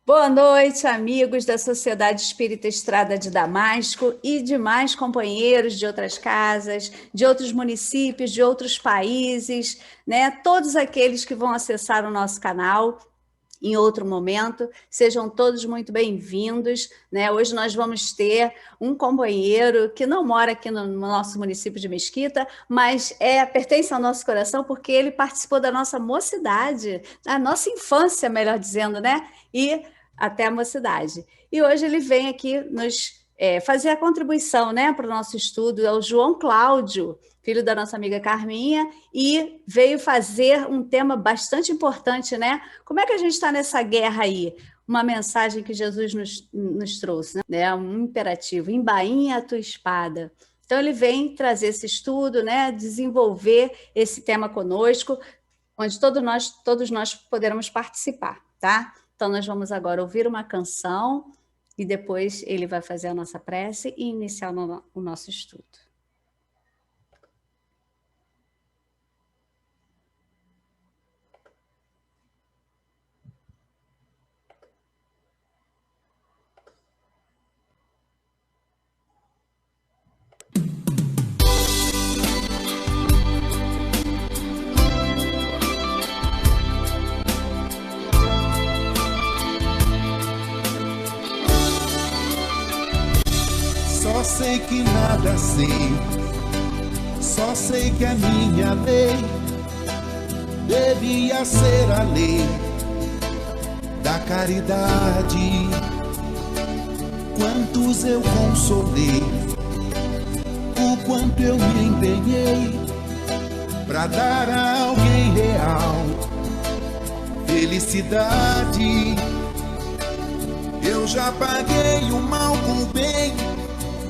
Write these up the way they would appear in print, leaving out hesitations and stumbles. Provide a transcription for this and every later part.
Boa noite, amigos da Sociedade Espírita Estrada de Damasco e demais companheiros de outras casas, de outros municípios, de outros países, né? Todos aqueles que vão acessar o nosso canal em outro momento, sejam todos muito bem-vindos, né? Hoje nós vamos ter um companheiro que não mora aqui no nosso município de Mesquita, mas pertence ao nosso coração porque ele participou da nossa mocidade, da nossa infância, melhor dizendo, né? E até a mocidade. E hoje ele vem aqui nos fazer a contribuição, né, para o nosso estudo. É o João Cláudio, filho da nossa amiga Carminha, e veio fazer um tema bastante importante, né? Como é que a gente está nessa guerra aí? Uma mensagem que Jesus nos trouxe, né? Um imperativo: embainha a tua espada. Então ele vem trazer esse estudo, né? Desenvolver esse tema conosco, onde todos nós poderemos participar, tá? Então nós vamos agora ouvir uma canção e depois ele vai fazer a nossa prece e iniciar o nosso estudo. Só sei que nada sei, só sei que a minha lei devia ser a lei da caridade. Quantos eu consolei, o quanto eu me empenhei pra dar a alguém real felicidade. Eu já paguei o mal com o bem,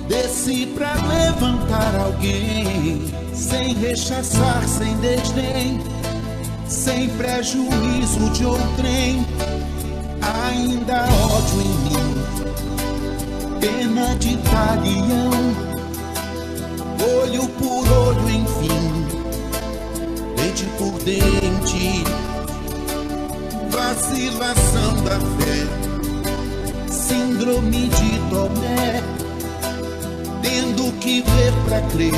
desci pra levantar alguém, sem rechaçar, sem desdém, sem prejuízo de outrem. Ainda há ódio em mim, pena de talião, olho por olho, enfim, dente por dente, vacilação da fé, síndrome de Tomé, tendo que ver pra crer,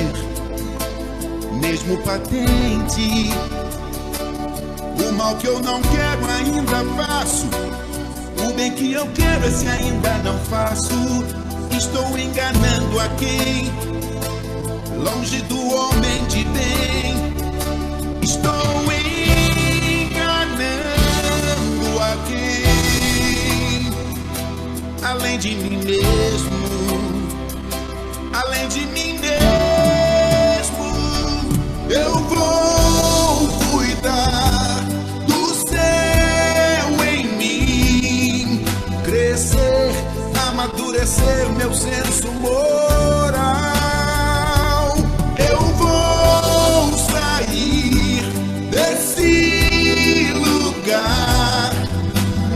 mesmo patente. O mal que eu não quero ainda faço, o bem que eu quero esse ainda não faço. Estou enganando a quem? Longe do homem de bem. Estou enganando a quem? Além de mim mesmo, além de mim mesmo, eu vou cuidar do céu em mim, crescer, amadurecer meu senso moral. Eu vou sair desse lugar,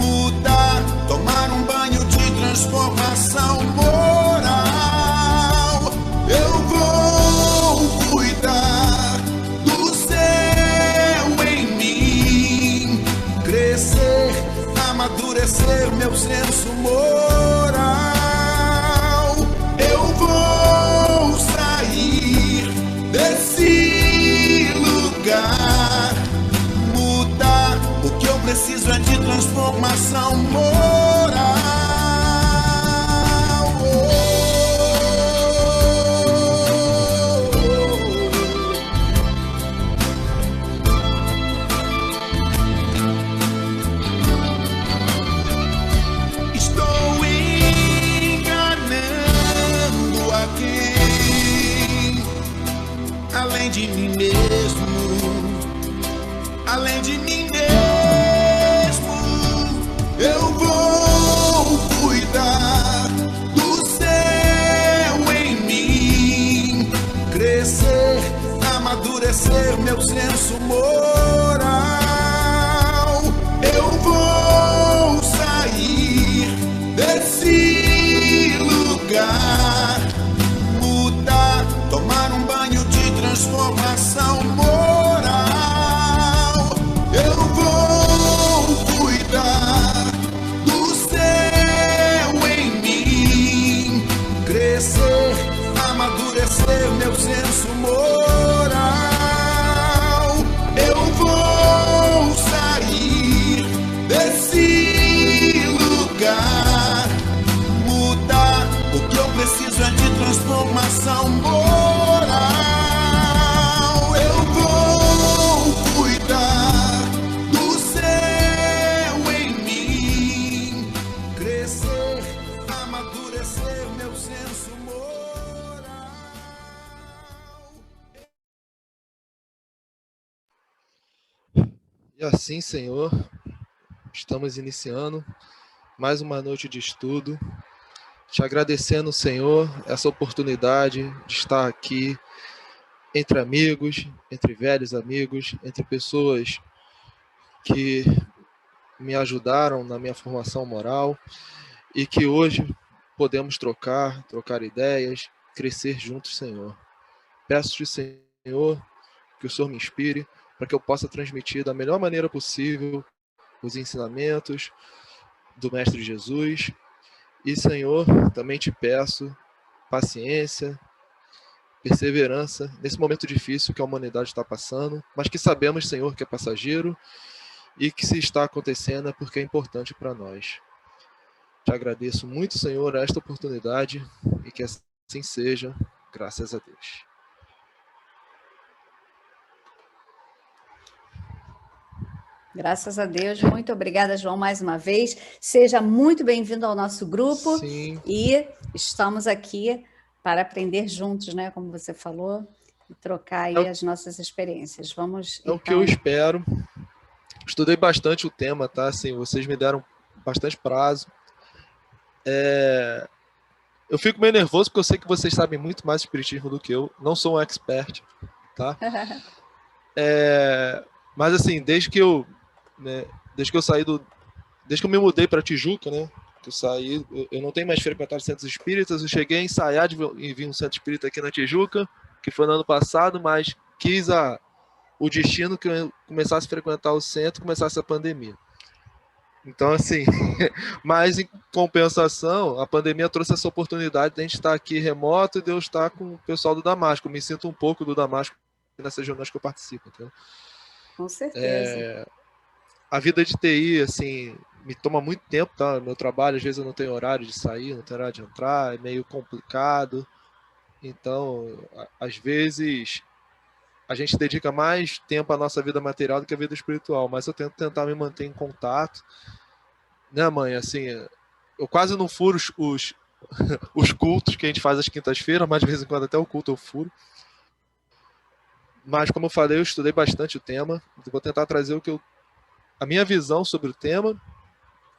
mudar, tomar um banho de transformação moral. Amadurecer meu senso moral. Eu vou sair desse lugar, mudar. O que eu preciso é de transformação moral. Além de mim mesmo, além de mim mesmo, eu vou cuidar do céu em mim, crescer, amadurecer meu senso moral. Eu vou sair desse lugar, mudar, tomar um banho de transformação moral. Eu vou cuidar do céu assim, Senhor, estamos iniciando mais uma noite de estudo, te agradecendo, Senhor, essa oportunidade de estar aqui entre amigos, entre velhos amigos, entre pessoas que me ajudaram na minha formação moral e que hoje podemos trocar ideias, crescer juntos, Senhor. Peço-te, Senhor, que o Senhor me inspire para que eu possa transmitir da melhor maneira possível os ensinamentos do Mestre Jesus. E, Senhor, também te peço paciência, perseverança nesse momento difícil que a humanidade está passando, mas que sabemos, Senhor, que é passageiro e que se está acontecendo é porque é importante para nós. Te agradeço muito, Senhor, esta oportunidade e que assim seja, graças a Deus. Graças a Deus. Muito obrigada, João, mais uma vez. Seja muito bem-vindo ao nosso grupo. Sim. E estamos aqui para aprender juntos, né? Como você falou, e trocar aí as nossas experiências. Vamos, então... o que eu espero. Estudei bastante o tema, tá? Assim, vocês me deram bastante prazo. Eu fico meio nervoso porque eu sei que vocês sabem muito mais de espiritismo do que eu. Não sou um expert, tá? Mas assim, desde que eu me mudei para Tijuca, né? Que eu saí, eu não tenho mais frequentado centros espíritas. Eu cheguei a ensaiar e vi um centro espírita aqui na Tijuca, que foi no ano passado, mas quis o destino que eu começasse a frequentar o centro, começasse a pandemia. Então, assim, mas em compensação, a pandemia trouxe essa oportunidade de a gente estar aqui remoto e de eu estar com o pessoal do Damasco. Eu me sinto um pouco do Damasco nessas reuniões que eu participo. Entendeu? Com certeza. A vida de TI, assim, me toma muito tempo, tá? Meu trabalho, às vezes eu não tenho horário de sair, não tenho horário de entrar, é meio complicado. Então, às vezes, a gente dedica mais tempo à nossa vida material do que à vida espiritual, mas eu tento tentar me manter em contato. Né, mãe? Assim, eu quase não furo os cultos que a gente faz às quintas-feiras, mas de vez em quando até o culto eu furo. Mas, como eu falei, eu estudei bastante o tema. Vou tentar trazer a minha visão sobre o tema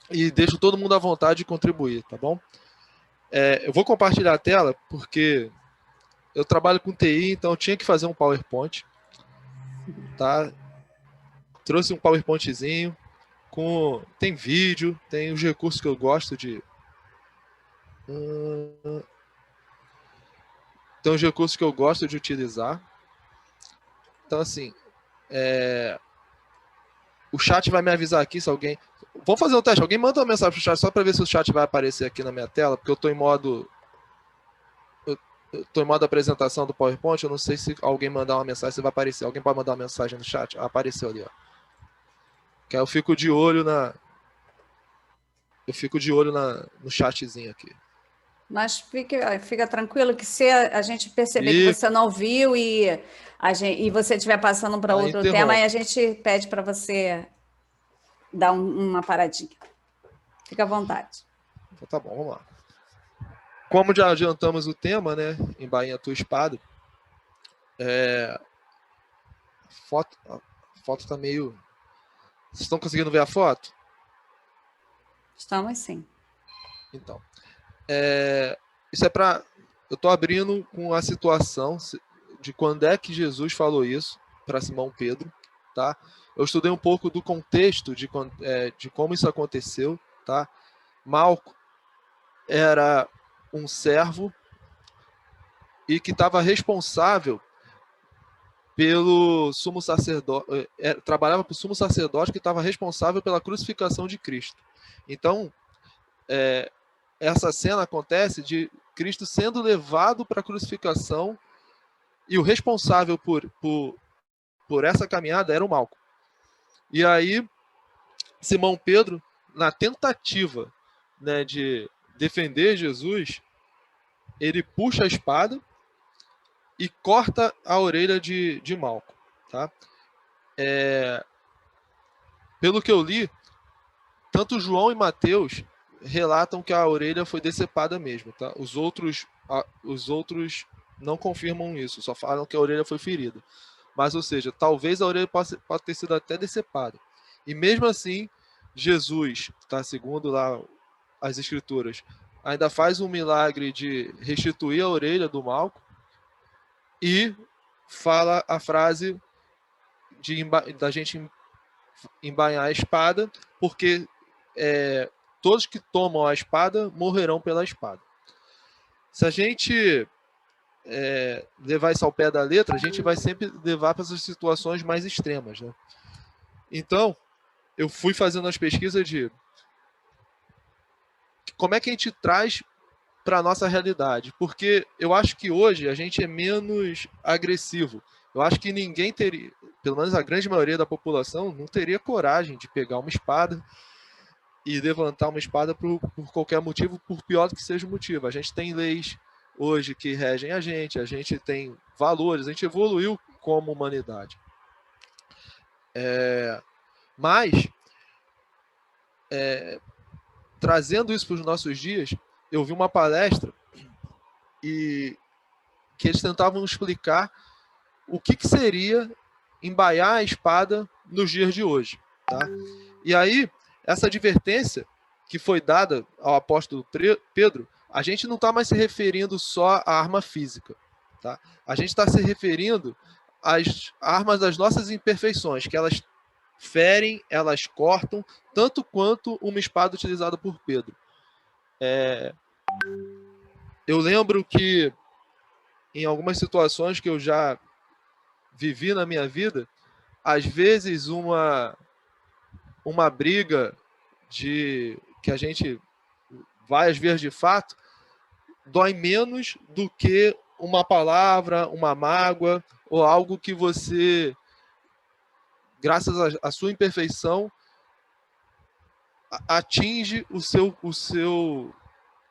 e deixo todo mundo à vontade de contribuir, tá bom? Eu vou compartilhar a tela porque eu trabalho com TI, então eu tinha que fazer um PowerPoint, tá? Trouxe um PowerPointzinho, tem vídeo, tem os recursos que eu gosto de... Tem os recursos que eu gosto de utilizar. Então, assim, o chat vai me avisar aqui se alguém... Vamos fazer um teste. Alguém manda uma mensagem pro chat só para ver se o chat vai aparecer aqui na minha tela, porque eu estou em modo... Estou em modo apresentação do PowerPoint. Eu não sei se alguém mandar uma mensagem, se vai aparecer. Alguém pode mandar uma mensagem no chat? Apareceu ali, ó. Que aí eu fico de olho no chatzinho aqui. Mas fica tranquilo que se a gente perceber que você não viu e você estiver passando para outro tema, aí a gente pede para você dar uma paradinha. Fica à vontade. Então tá bom, vamos lá. Como já adiantamos o tema, né? Embainha a tua espada. A foto tá meio... Vocês estão conseguindo ver a foto? Estamos sim. Então, isso é para... Eu estou abrindo com a situação de quando é que Jesus falou isso para Simão Pedro, tá? Eu estudei um pouco do contexto de como isso aconteceu, tá? Malco era um servo e que estava responsável pelo sumo sacerdote, trabalhava para o sumo sacerdote que estava responsável pela crucificação de Cristo. Então, essa cena acontece de Cristo sendo levado para a crucificação e o responsável por essa caminhada era o Malco. E aí, Simão Pedro, na tentativa, né, de defender Jesus, ele puxa a espada e corta a orelha de Malco. Tá? Pelo que eu li, tanto João e Mateus relatam que a orelha foi decepada mesmo. Tá? Os outros não confirmam isso, só falam que a orelha foi ferida. Mas, ou seja, talvez a orelha possa ter sido até decepada. E mesmo assim, Jesus, tá, segundo lá as escrituras, ainda faz um milagre de restituir a orelha do Malco e fala a frase da gente embainhar a espada, porque todos que tomam a espada morrerão pela espada. Se a gente levar isso ao pé da letra, a gente vai sempre levar para essas situações mais extremas, né? Então, eu fui fazendo as pesquisas de como é que a gente traz para a nossa realidade, porque eu acho que hoje a gente é menos agressivo. Eu acho que ninguém teria, pelo menos a grande maioria da população, não teria coragem de pegar uma espada e levantar uma espada por qualquer motivo, por pior que seja o motivo. A gente tem leis hoje que regem a gente tem valores, a gente evoluiu como humanidade. Mas, trazendo isso para os nossos dias, eu vi uma palestra e que eles tentavam explicar o que seria embaiar a espada nos dias de hoje, tá? E aí, essa advertência que foi dada ao apóstolo Pedro, a gente não está mais se referindo só à arma física, tá? A gente está se referindo às armas das nossas imperfeições, que elas ferem, elas cortam, tanto quanto uma espada utilizada por Pedro. Eu lembro que em algumas situações que eu já vivi na minha vida, às vezes uma briga que a gente vai às vezes de fato, dói menos do que uma palavra, uma mágoa, ou algo que você, graças à sua imperfeição, atinge o seu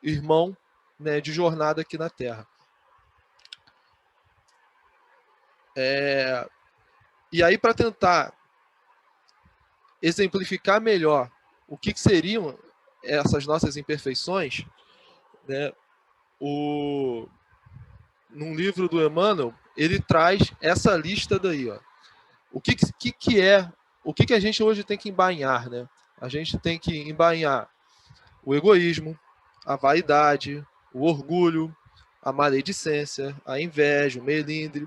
irmão, né, de jornada aqui na Terra. E aí, para tentar exemplificar melhor o que seriam essas nossas imperfeições, né, num livro do Emmanuel, ele traz essa lista daí, ó. O que a gente hoje tem que embainhar, né? A gente tem que embainhar o egoísmo, a vaidade, o orgulho, a maledicência, a inveja, o melindre,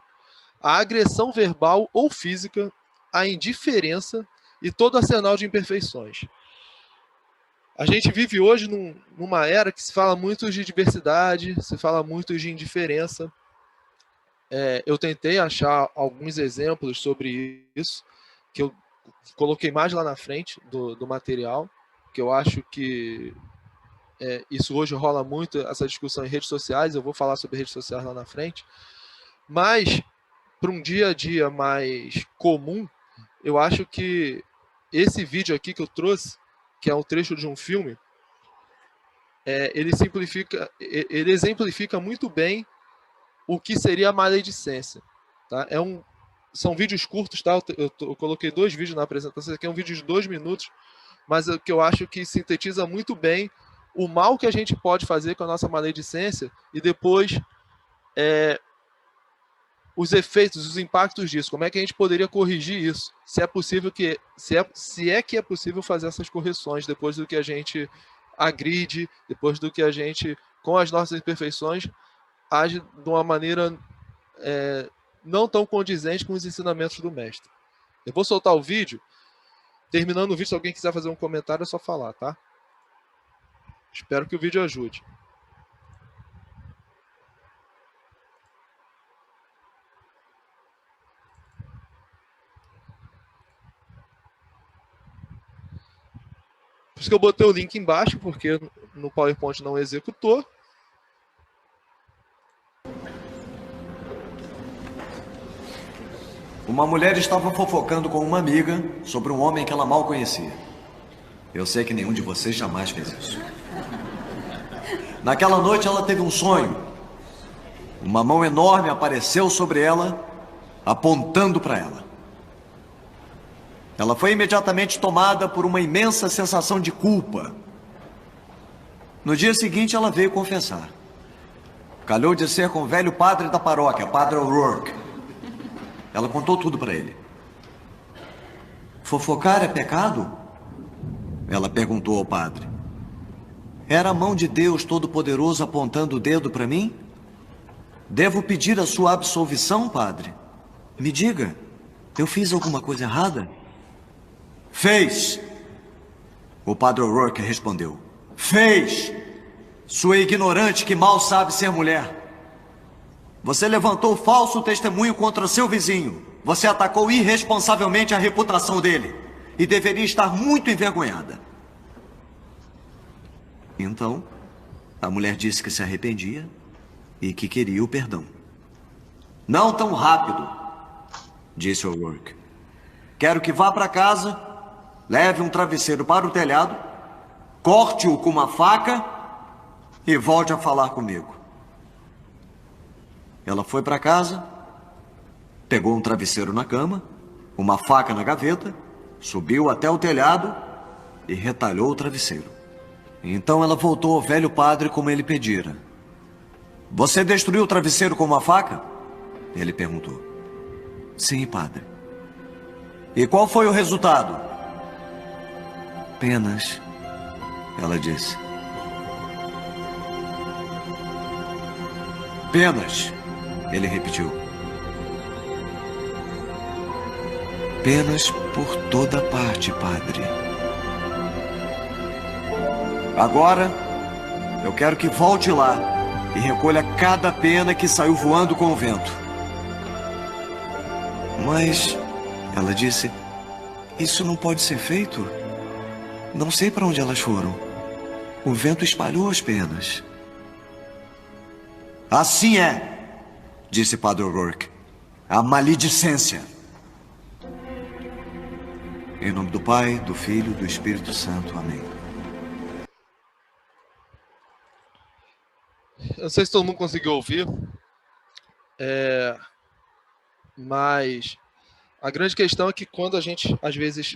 a agressão verbal ou física, a indiferença e todo arsenal de imperfeições. A gente vive hoje numa era que se fala muito de diversidade, se fala muito de indiferença. Eu tentei achar alguns exemplos sobre isso, que eu coloquei mais lá na frente do material, que eu acho que isso hoje rola muito, essa discussão em redes sociais. Eu vou falar sobre redes sociais lá na frente. Mas, para um dia a dia mais comum, eu acho que esse vídeo aqui que eu trouxe, que é um trecho de um filme, ele exemplifica muito bem o que seria a maledicência, tá? São vídeos curtos, tá? Eu coloquei 2 vídeos na apresentação. Esse aqui é um vídeo de 2 minutos, mas que eu acho que sintetiza muito bem o mal que a gente pode fazer com a nossa maledicência e depois os efeitos, os impactos disso. Como é que a gente poderia corrigir isso? Se é possível se é que é possível fazer essas correções depois do que a gente agride, depois do que a gente, com as nossas imperfeições, age de uma maneira não tão condizente com os ensinamentos do mestre. Eu vou soltar o vídeo. Terminando o vídeo, se alguém quiser fazer um comentário, é só falar, tá? Espero que o vídeo ajude. Por isso que eu botei o link embaixo, porque no PowerPoint não executou. Uma mulher estava fofocando com uma amiga sobre um homem que ela mal conhecia. Eu sei que nenhum de vocês jamais fez isso. Naquela noite ela teve um sonho. Uma mão enorme apareceu sobre ela, apontando para ela. Ela foi imediatamente tomada por uma imensa sensação de culpa. No dia seguinte ela veio confessar. Calhou de ser com o velho padre da paróquia, Padre O'Rourke. Ela contou tudo para ele. Fofocar é pecado? Ela perguntou ao padre. Era a mão de Deus Todo-Poderoso apontando o dedo para mim? Devo pedir a sua absolvição, padre? Me diga, eu fiz alguma coisa errada? Fez! O padre O'Rourke respondeu. Fez! Sua ignorante que mal sabe ser mulher. Você levantou falso testemunho contra seu vizinho. Você atacou irresponsavelmente a reputação dele. E deveria estar muito envergonhada. Então, a mulher disse que se arrependia e que queria o perdão. Não tão rápido, disse O'Rourke. Quero que vá para casa, leve um travesseiro para o telhado, corte-o com uma faca e volte a falar comigo. Ela foi para casa, pegou um travesseiro na cama, uma faca na gaveta, subiu até o telhado e retalhou o travesseiro. Então ela voltou ao velho padre como ele pedira. Você destruiu o travesseiro com uma faca? Ele perguntou. Sim, padre. E qual foi o resultado? Penas, ela disse. Penas, ele repetiu. Penas por toda parte, padre. Agora, eu quero que volte lá e recolha cada pena que saiu voando com o vento. Mas, ela disse, isso não pode ser feito. Não sei para onde elas foram. O vento espalhou as penas. Assim é, disse Padre O'Rourke. A maledicência. Em nome do Pai, do Filho e do Espírito Santo. Amém. Eu não sei se todo mundo conseguiu ouvir, mas a grande questão é que quando a gente, às vezes,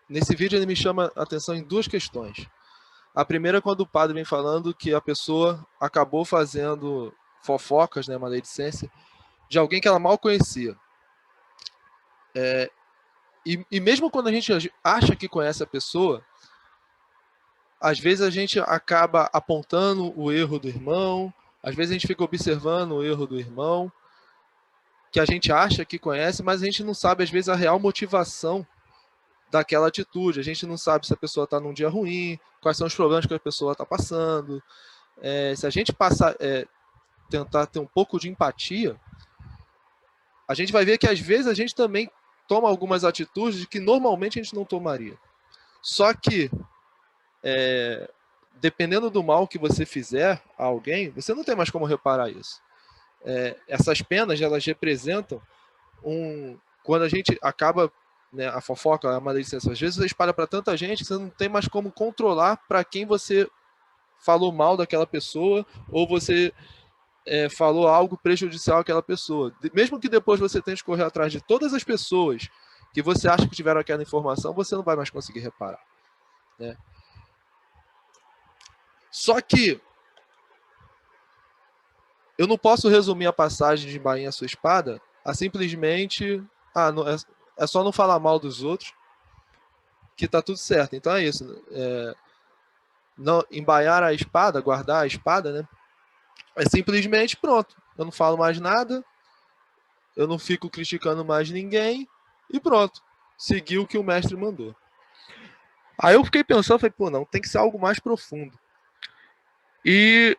nesse vídeo ele me chama a atenção em duas questões. A primeira é quando o padre vem falando que a pessoa acabou fazendo fofocas, né, maledicência, de alguém que ela mal conhecia. E mesmo quando a gente acha que conhece a pessoa, às vezes a gente acaba apontando o erro do irmão, às vezes a gente fica observando o erro do irmão, que a gente acha que conhece, mas a gente não sabe, às vezes, a real motivação daquela atitude. A gente não sabe se a pessoa está num dia ruim, quais são os problemas que a pessoa está passando. Se a gente tentar ter um pouco de empatia, a gente vai ver que, às vezes, a gente também toma algumas atitudes que normalmente a gente não tomaria. Só que, dependendo do mal que você fizer a alguém, você não tem mais como reparar isso. Essas penas, elas representam quando a gente acaba, né, a fofoca, a maledicência, às vezes você espalha para tanta gente que você não tem mais como controlar para quem você falou mal daquela pessoa ou você falou algo prejudicial àquela pessoa. Mesmo que depois você tente correr atrás de todas as pessoas que você acha que tiveram aquela informação, você não vai mais conseguir reparar, né? Só que eu não posso resumir a passagem de Embainha Sua Espada a simplesmente é só não falar mal dos outros que tá tudo certo. Então é isso. Não, embaiar a espada, guardar a espada, né? É simplesmente pronto. Eu não falo mais nada, eu não fico criticando mais ninguém e pronto. Segui o que o mestre mandou. Aí eu fiquei pensando, falei, pô, não, tem que ser algo mais profundo. E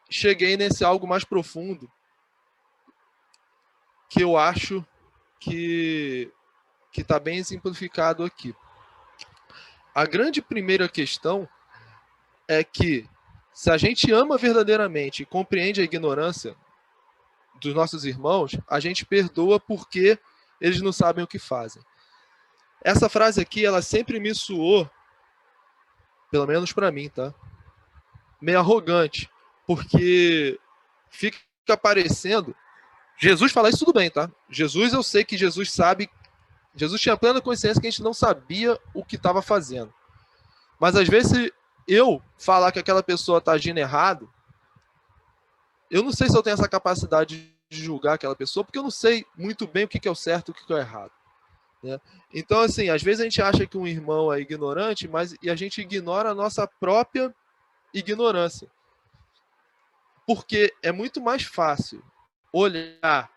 cheguei nesse algo mais profundo que eu acho que está bem exemplificado aqui. A grande primeira questão é que se a gente ama verdadeiramente e compreende a ignorância dos nossos irmãos, a gente perdoa porque eles não sabem o que fazem. Essa frase aqui, ela sempre me soou, pelo menos para mim, tá? Meio arrogante, porque fica parecendo... Jesus fala isso tudo bem, tá? Jesus, eu sei que Jesus sabe... Jesus tinha plena consciência que a gente não sabia o que estava fazendo. Mas às vezes eu falar que aquela pessoa está agindo errado, eu não sei se eu tenho essa capacidade de julgar aquela pessoa, porque eu não sei muito bem o que é o certo e o que é o errado, né? Então, assim, às vezes a gente acha que um irmão é ignorante, e a gente ignora a nossa própria ignorância. Porque é muito mais fácil olhar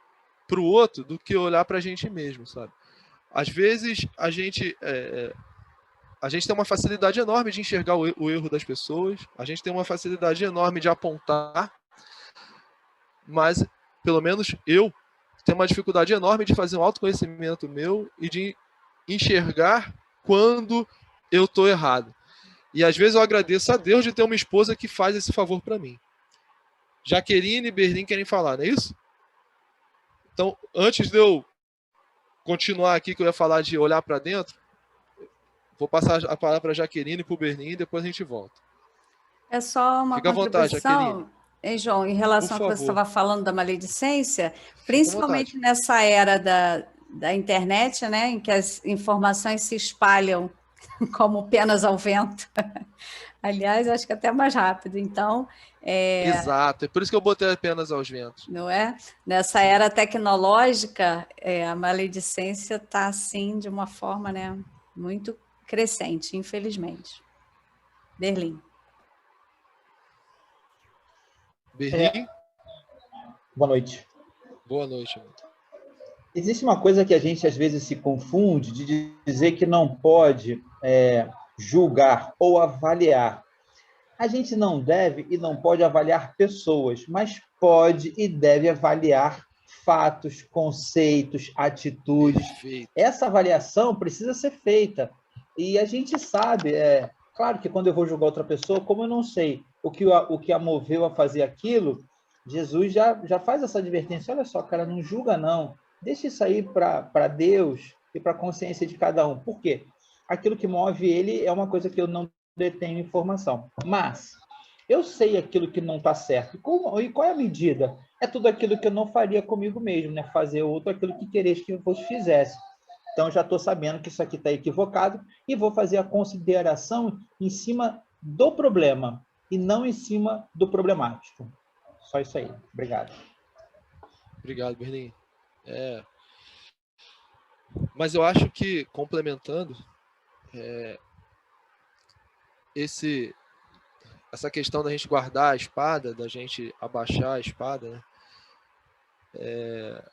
para o outro do que olhar para a gente mesmo, sabe? Às vezes a gente tem uma facilidade enorme de enxergar o erro das pessoas, a gente tem uma facilidade enorme de apontar, mas, pelo menos eu, tenho uma dificuldade enorme de fazer um autoconhecimento meu e de enxergar quando eu estou errado. E às vezes eu agradeço a Deus de ter uma esposa que faz esse favor para mim. Jaqueline e Berlim querem falar, não é isso? Então, antes de eu continuar aqui, que eu ia falar de olhar para dentro, vou passar a palavra para a Jaqueline e para o Berlim e depois a gente volta. É só uma Fica à vontade, Jaqueline. Hein, João, em relação ao que você estava falando da maledicência, principalmente nessa era da internet, né, em que as informações se espalham como penas ao vento. Aliás, acho que até mais rápido. Então, exato, é por isso que eu botei apenas aos ventos. Não é? Nessa era tecnológica, a maledicência está, assim, de uma forma, né, muito crescente, infelizmente. Berlim. Berlim? Boa noite. Boa noite. Amigo. Existe uma coisa que a gente, às vezes, se confunde de dizer que não pode julgar ou avaliar. A gente não deve e não pode avaliar pessoas, mas pode e deve avaliar fatos, conceitos, atitudes. Perfeito. Essa avaliação precisa ser feita. E a gente sabe, claro que quando eu vou julgar outra pessoa, como eu não sei o que a moveu a fazer aquilo, Jesus já faz essa advertência. Olha só, cara, não julga não. Deixa isso aí para Deus e para a consciência de cada um. Por quê? Aquilo que move ele é uma coisa que eu não detenho informação. Mas eu sei aquilo que não está certo. E qual é a medida? É tudo aquilo que eu não faria comigo mesmo, né? Fazer outro aquilo que quereis que eu vos fizesse. Então, já estou sabendo que isso aqui está equivocado e vou fazer a consideração em cima do problema e não em cima do problemático. Só isso aí. Obrigado. Obrigado, Berlim. Mas eu acho que, complementando, essa questão da gente guardar a espada, da gente abaixar a espada, né?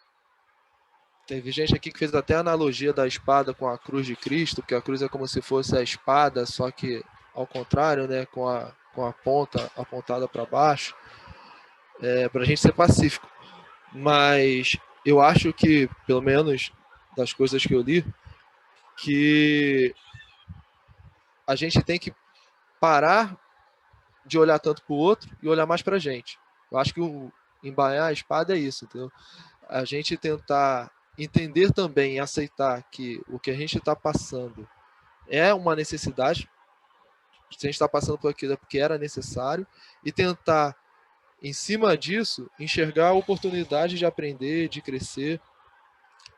Teve gente aqui que fez até a analogia da espada com a cruz de Cristo, porque a cruz é como se fosse a espada, só que ao contrário, né? Com a ponta apontada para baixo, para a gente ser pacífico. Mas eu acho que, pelo menos das coisas que eu li, que a gente tem que parar de olhar tanto para o outro e olhar mais para a gente. Eu acho que embainhar a espada é isso, entendeu? A gente tentar entender também e aceitar que o que a gente está passando é uma necessidade, se a gente está passando por aquilo é porque era necessário, e tentar, em cima disso, enxergar a oportunidade de aprender, de crescer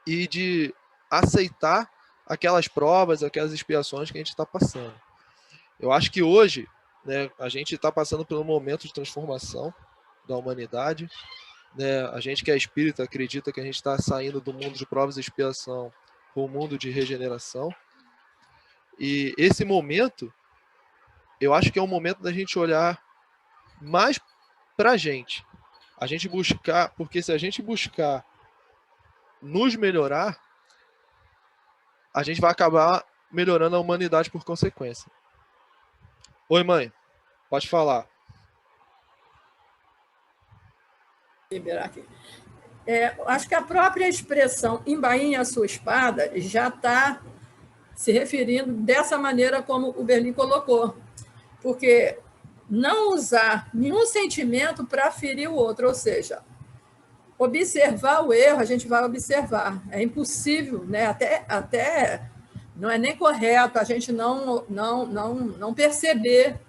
e de aceitar aquelas provas, aquelas expiações que a gente está passando. Eu acho que hoje, né, a gente está passando por um momento de transformação da humanidade, né? A gente que é espírita acredita que a gente está saindo do mundo de provas e expiação para o mundo de regeneração. E esse momento, eu acho que é um momento da gente olhar mais para a gente buscar, porque se a gente buscar nos melhorar, a gente vai acabar melhorando a humanidade por consequência. Oi, mãe, pode falar. Acho que a própria expressão embainhe a sua espada já está se referindo dessa maneira como o Berlim colocou, porque não usar nenhum sentimento para ferir o outro, ou seja, observar o erro, a gente vai observar, é impossível, né? Até não é nem correto a gente não perceber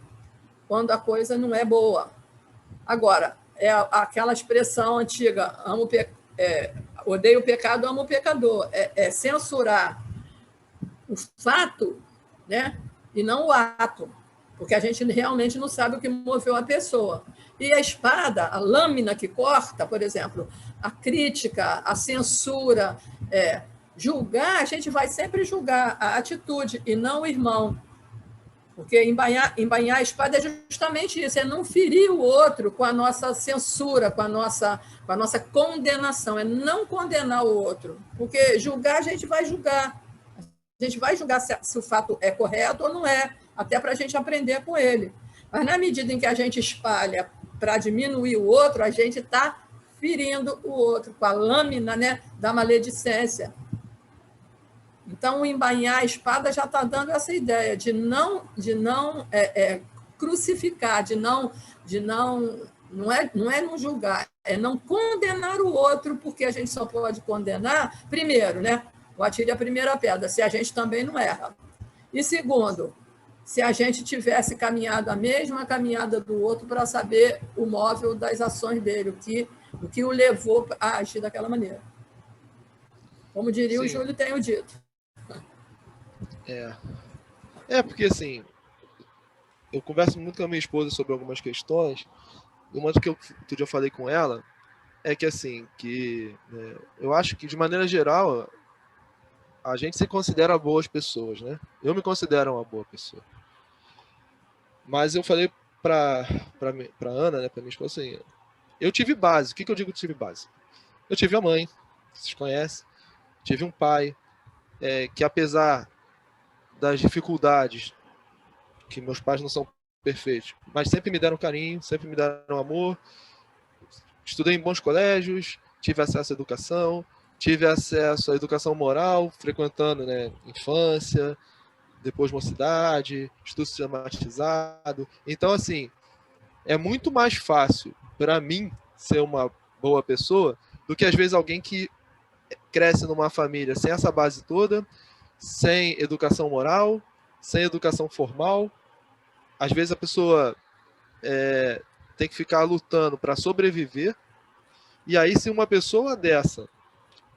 quando a coisa não é boa. Agora, é aquela expressão antiga, odeio o pecado, amo o pecador. É censurar o fato, né? E não o ato, porque a gente realmente não sabe o que moveu a pessoa. E a espada, a lâmina que corta, por exemplo, a crítica, a censura, Julgar, a gente vai sempre julgar a atitude e não o irmão. Porque embainhar a espada é justamente isso, é não ferir o outro com a nossa censura, com a nossa condenação, é não condenar o outro. Porque julgar, a gente vai julgar. A gente vai julgar se o fato é correto ou não é, até para a gente aprender com ele. Mas na medida em que a gente espalha para diminuir o outro, a gente está ferindo o outro com a lâmina, né, da maledicência. Então, o embainhar a espada já está dando essa ideia de não crucificar, não é não julgar, é não condenar o outro, porque a gente só pode condenar, primeiro, né? O atire a primeira pedra, se a gente também não erra. E segundo, se a gente tivesse caminhado a mesma caminhada do outro para saber o móvel das ações dele, o que o levou a agir daquela maneira. Como diria o Júlio, tenho dito. Porque assim, eu converso muito com a minha esposa sobre algumas questões, e uma que outro dia eu falei com ela é que assim, eu acho que de maneira geral a gente se considera boas pessoas, né? Eu me considero uma boa pessoa. Mas eu falei para Ana, né, para minha esposa, assim, eu tive base. O que eu digo que tive base? Eu tive a mãe, vocês conhecem, tive um pai, que apesar das dificuldades, que meus pais não são perfeitos, mas sempre me deram carinho, sempre me deram amor, estudei em bons colégios, tive acesso à educação, tive acesso à educação moral, frequentando, né, infância, depois mocidade, estudo sistematizado. Então, assim, é muito mais fácil para mim ser uma boa pessoa do que, às vezes, alguém que cresce numa família sem essa base toda, sem educação moral, sem educação formal. Às vezes a pessoa tem que ficar lutando para sobreviver. E aí, se uma pessoa dessa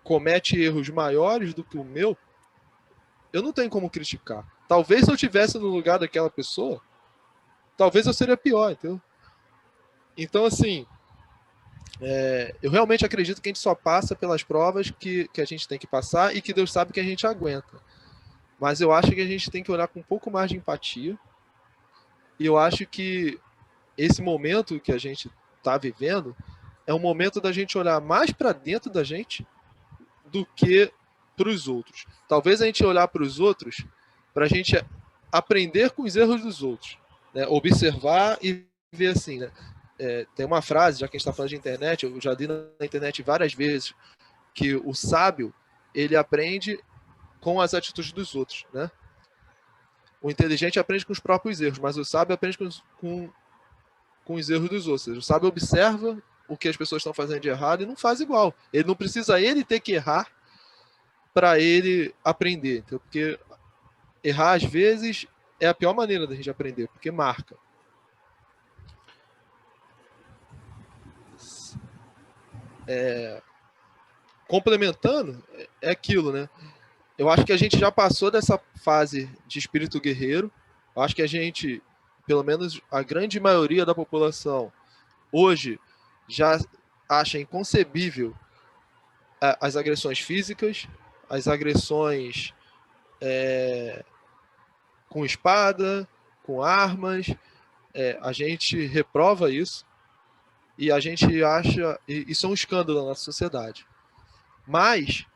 comete erros maiores do que o meu, eu não tenho como criticar. Talvez se eu estivesse no lugar daquela pessoa, talvez eu seria pior, entendeu? Então, assim, eu realmente acredito que a gente só passa pelas provas que a gente tem que passar e que Deus sabe que a gente aguenta. Mas eu acho que a gente tem que olhar com um pouco mais de empatia. E eu acho que esse momento que a gente está vivendo é um momento da gente olhar mais para dentro da gente do que para os outros. Talvez a gente olhar para os outros para a gente aprender com os erros dos outros, né? Observar e ver assim, né? Tem uma frase, já que a gente está falando de internet, eu já li na internet várias vezes, que o sábio, ele aprende com as atitudes dos outros, né? O inteligente aprende com os próprios erros, mas o sábio aprende com os erros dos outros. O sábio observa o que as pessoas estão fazendo de errado e não faz igual. Ele não precisa ele ter que errar para ele aprender, entendeu? Porque errar, às vezes, é a pior maneira da gente aprender, porque marca. Complementando, é aquilo, né? Eu acho que a gente já passou dessa fase de espírito guerreiro. Eu acho que a gente, pelo menos a grande maioria da população, hoje já acha inconcebível as agressões físicas, as agressões com espada, com armas. A gente reprova isso e a gente acha isso é um escândalo na nossa sociedade. Mas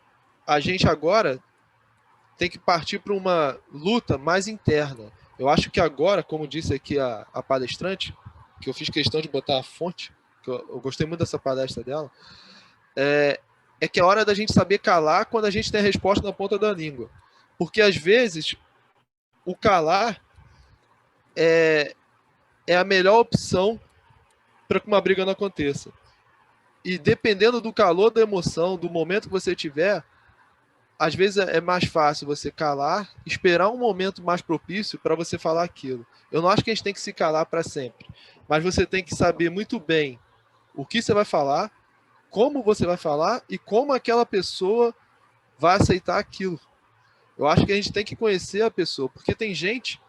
a gente agora tem que partir para uma luta mais interna. Eu acho que agora, como disse aqui a palestrante, que eu fiz questão de botar a fonte, que eu gostei muito dessa palestra dela, é que é hora da gente saber calar quando a gente tem a resposta na ponta da língua. Porque, às vezes, o calar é a melhor opção para que uma briga não aconteça. E dependendo do calor da emoção, do momento que você tiver, às vezes é mais fácil você calar, esperar um momento mais propício para você falar aquilo. Eu não acho que a gente tem que se calar para sempre, mas você tem que saber muito bem o que você vai falar, como você vai falar e como aquela pessoa vai aceitar aquilo. Eu acho que a gente tem que conhecer a pessoa, porque tem gente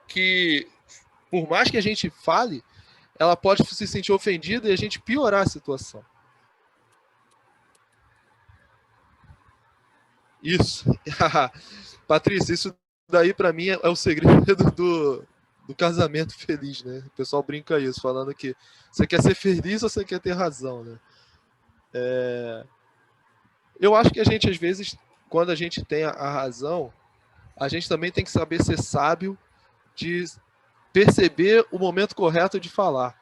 que, por mais que a gente fale, ela pode se sentir ofendida e a gente piorar a situação. Isso. Patrícia, isso daí para mim é o segredo do casamento feliz, né? O pessoal brinca isso, falando que você quer ser feliz ou você quer ter razão, né? Eu acho que a gente, às vezes, quando a gente tem a razão, a gente também tem que saber ser sábio de perceber o momento correto de falar.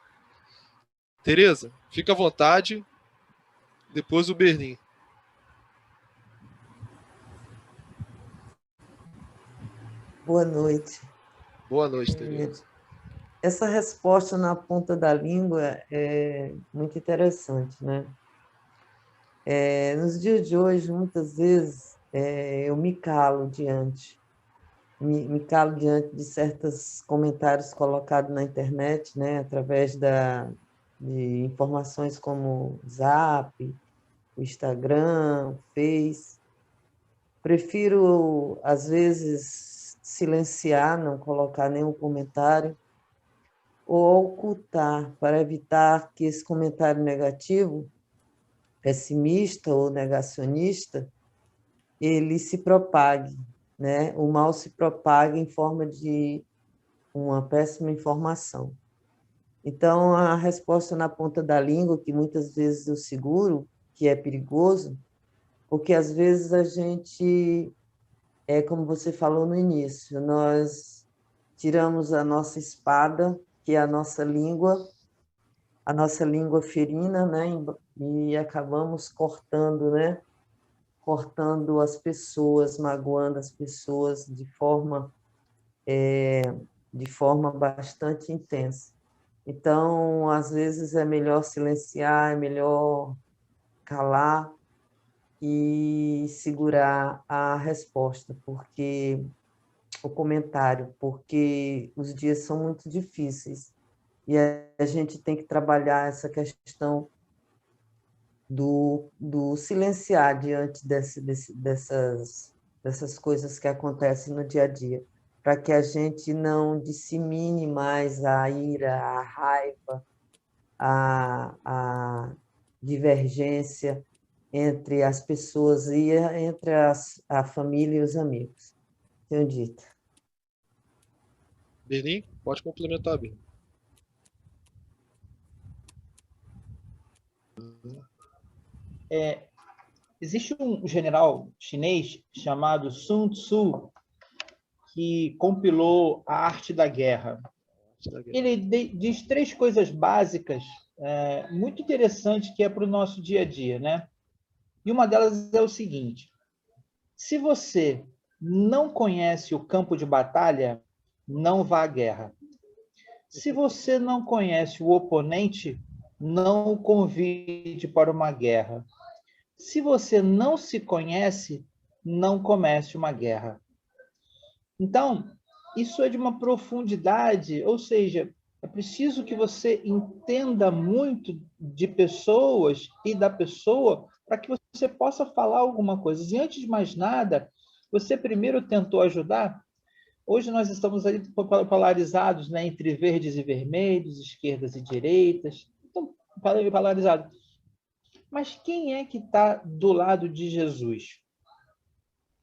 Tereza, fica à vontade, depois o Berlim. Boa noite. Boa noite, Tereza. Essa resposta na ponta da língua é muito interessante, né? Nos dias de hoje, muitas vezes, eu me calo diante de certos comentários colocados na internet, né? Através de informações como o Zap, o Instagram, o Face. Prefiro, às vezes, silenciar, não colocar nenhum comentário, ou ocultar, para evitar que esse comentário negativo, pessimista ou negacionista, ele se propague, né? O mal se propaga em forma de uma péssima informação. Então, a resposta na ponta da língua, que muitas vezes eu seguro, que é perigoso, porque às vezes a gente, como você falou no início, nós tiramos a nossa espada, que é a nossa língua ferina, né? E acabamos cortando, né? Cortando as pessoas, magoando as pessoas de forma bastante intensa. Então, às vezes é melhor silenciar, é melhor calar e segurar a resposta, porque os dias são muito difíceis e a gente tem que trabalhar essa questão do silenciar diante dessas coisas que acontecem no dia a dia, para que a gente não dissemine mais a ira, a raiva, a divergência entre as pessoas e entre a família e os amigos. Tenho dito. Berlim, pode complementar, Berlim. Existe um general chinês chamado Sun Tzu, que compilou a arte da guerra. Ele diz 3 coisas básicas muito interessantes que é para o nosso dia a dia, né? E uma delas é o seguinte: se você não conhece o campo de batalha, não vá à guerra. Se você não conhece o oponente, não o convide para uma guerra. Se você não se conhece, não comece uma guerra. Então, isso é de uma profundidade, ou seja, é preciso que você entenda muito de pessoas e da pessoa para que você possa falar alguma coisa. E antes de mais nada, você primeiro tentou ajudar. Hoje nós estamos aí polarizados, né, entre verdes e vermelhos, esquerdas e direitas. Então, polarizados. Mas quem é que está do lado de Jesus?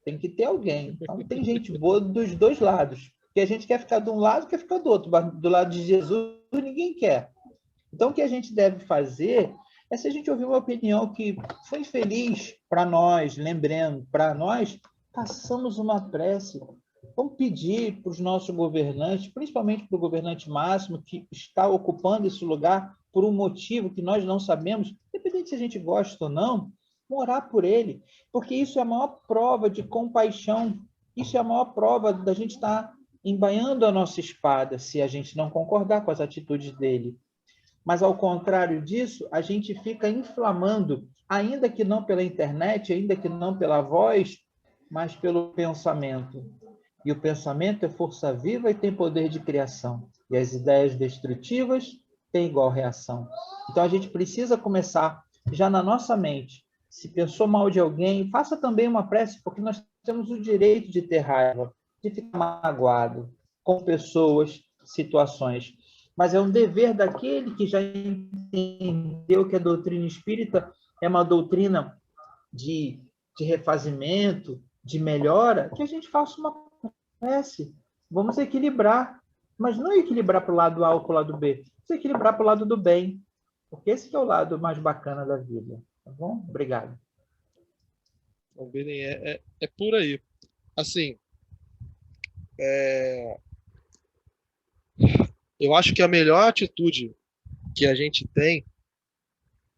Tem que ter alguém. Então, tem gente boa dos dois lados. Porque a gente quer ficar de um lado, quer ficar do outro. Mas do lado de Jesus, ninguém quer. Então, o que a gente deve fazer é, se a gente ouvir uma opinião que foi infeliz para nós, lembrando, para nós, façamos uma prece. Vamos pedir para os nossos governantes, principalmente para o governante máximo, que está ocupando esse lugar por um motivo que nós não sabemos, independente se a gente gosta ou não, orar por ele, porque isso é a maior prova de compaixão, isso é a maior prova da gente estar embainhando a nossa espada, se a gente não concordar com as atitudes dele. Mas, ao contrário disso, a gente fica inflamando, ainda que não pela internet, ainda que não pela voz, mas pelo pensamento. E o pensamento é força viva e tem poder de criação. E as ideias destrutivas têm igual reação. Então, a gente precisa começar já na nossa mente. Se pensou mal de alguém, faça também uma prece, porque nós temos o direito de ter raiva, de ficar magoado com pessoas, situações. Mas é um dever daquele que já entendeu que a doutrina espírita é uma doutrina de refazimento, de melhora, que a gente faça uma prece. Vamos equilibrar, mas não equilibrar para o lado A ou para o lado B, vamos equilibrar para o lado do bem, porque esse que é o lado mais bacana da vida. Tá bom? Obrigado. Então, Belen, é por aí. Assim, eu acho que a melhor atitude que a gente tem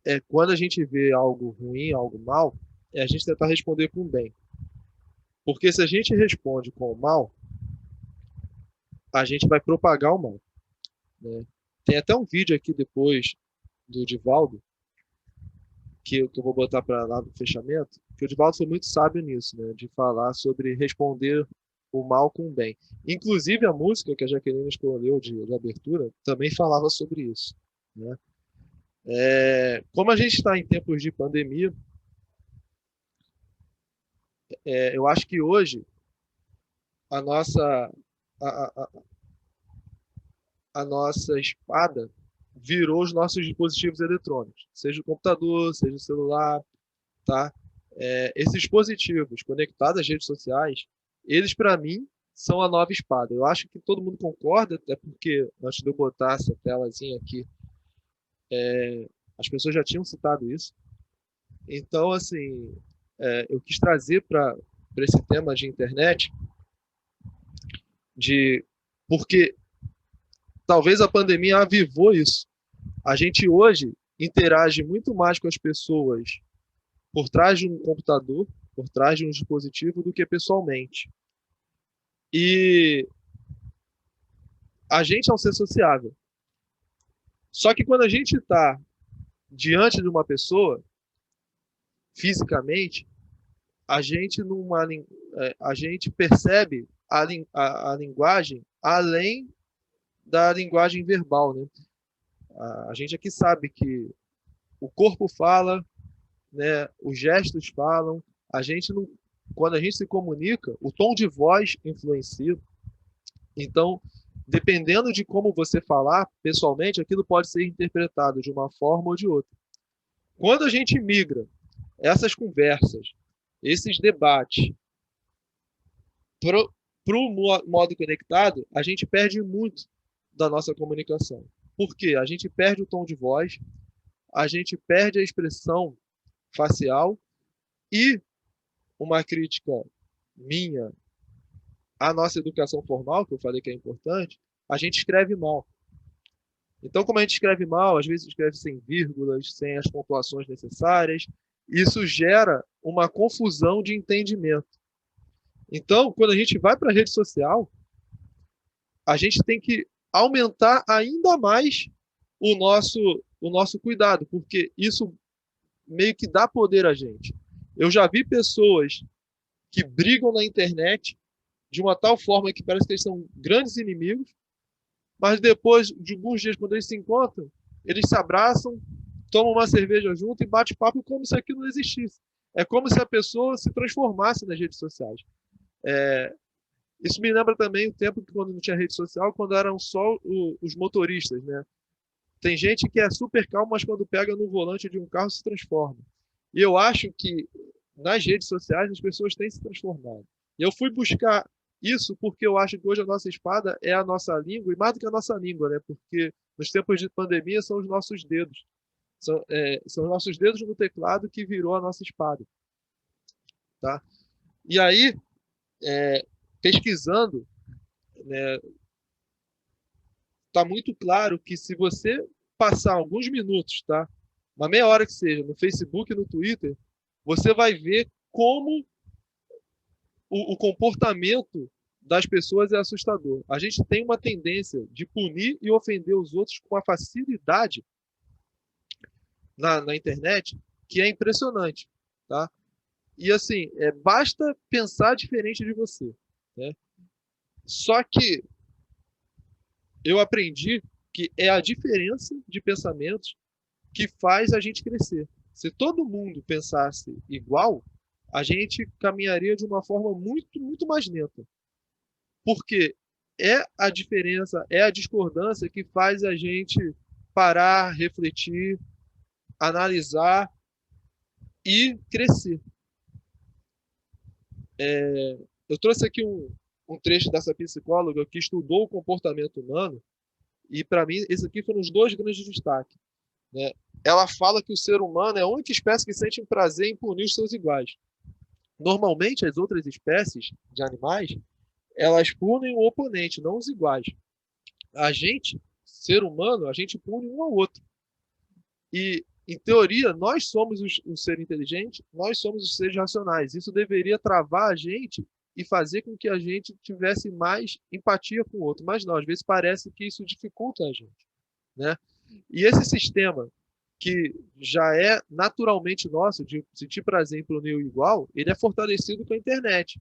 é quando a gente vê algo ruim, algo mal, é a gente tentar responder com o bem. Porque se a gente responde com o mal, a gente vai propagar o mal, né? Tem até um vídeo aqui depois do Divaldo, que eu vou botar para lá no fechamento, que o Divaldo foi muito sábio nisso, né? De falar sobre responder o mal com o bem. Inclusive a música que a Jaqueline escolheu de abertura também falava sobre isso, né? Como a gente está em tempos de pandemia, eu acho que hoje a nossa a nossa espada virou os nossos dispositivos eletrônicos, seja o computador, seja o celular, tá? Esses dispositivos conectados às redes sociais, eles para mim são a nova espada. Eu acho que todo mundo concorda, até porque antes de eu botar essa telazinha aqui, as pessoas já tinham citado isso. Então, assim, eu quis trazer para esse tema de internet, porque talvez a pandemia avivou isso. A gente hoje interage muito mais com as pessoas por trás de um computador, por trás de um dispositivo, do que pessoalmente. E a gente é um ser sociável. Só que quando a gente está diante de uma pessoa, fisicamente, a gente percebe a linguagem além da linguagem verbal, né? A gente aqui sabe que o corpo fala, né? Os gestos falam. Quando a gente se comunica, o tom de voz influencia. Então, dependendo de como você falar pessoalmente, aquilo pode ser interpretado de uma forma ou de outra. Quando a gente migra essas conversas, esses debates para o modo conectado, a gente perde muito da nossa comunicação. Por quê? A gente perde o tom de voz, a gente perde a expressão facial e uma crítica minha à nossa educação formal, que eu falei que é importante, a gente escreve mal. Então, como a gente escreve mal, às vezes escreve sem vírgulas, sem as pontuações necessárias, isso gera uma confusão de entendimento. Então, quando a gente vai para a rede social, a gente tem que aumentar ainda mais o nosso cuidado, porque isso meio que dá poder a gente. Eu já vi pessoas que brigam na internet de uma tal forma que parece que eles são grandes inimigos, mas depois de alguns dias, quando eles se encontram, eles se abraçam, tomam uma cerveja junto e bate papo como se aquilo não existisse. É como se a pessoa se transformasse nas redes sociais. Isso me lembra também o tempo que, quando não tinha rede social, quando eram só os motoristas, né? Tem gente que é super calmo, mas quando pega no volante de um carro se transforma. E eu acho que nas redes sociais as pessoas têm se transformado. E eu fui buscar isso porque eu acho que hoje a nossa espada é a nossa língua, e mais do que a nossa língua, né? Porque nos tempos de pandemia são os nossos dedos. São os nossos dedos no teclado que virou a nossa espada. Tá? E aí, pesquisando, né, está muito claro que se você passar alguns minutos, tá? Uma meia hora que seja, no Facebook e no Twitter, você vai ver como o comportamento das pessoas é assustador. A gente tem uma tendência de punir e ofender os outros com uma facilidade na internet que é impressionante, tá? E assim, basta pensar diferente de você, né? Só que eu aprendi que é a diferença de pensamentos que faz a gente crescer. Se todo mundo pensasse igual, a gente caminharia de uma forma muito, muito mais lenta. Porque é a diferença, é a discordância que faz a gente parar, refletir, analisar e crescer. Eu trouxe aqui um trecho dessa psicóloga que estudou o comportamento humano, e para mim, esses aqui foram os dois grandes destaques, né? Ela fala que o ser humano é a única espécie que sente prazer em punir os seus iguais. Normalmente, as outras espécies de animais, elas punem o oponente, não os iguais. A gente, ser humano, a gente pune um ao outro. E, em teoria, nós somos os seres inteligentes, nós somos os seres racionais. Isso deveria travar a gente e fazer com que a gente tivesse mais empatia com o outro. Mas não, às vezes parece que isso dificulta a gente, né? E esse sistema, que já é naturalmente nosso, de sentir prazer em punir o igual, ele é fortalecido com a internet,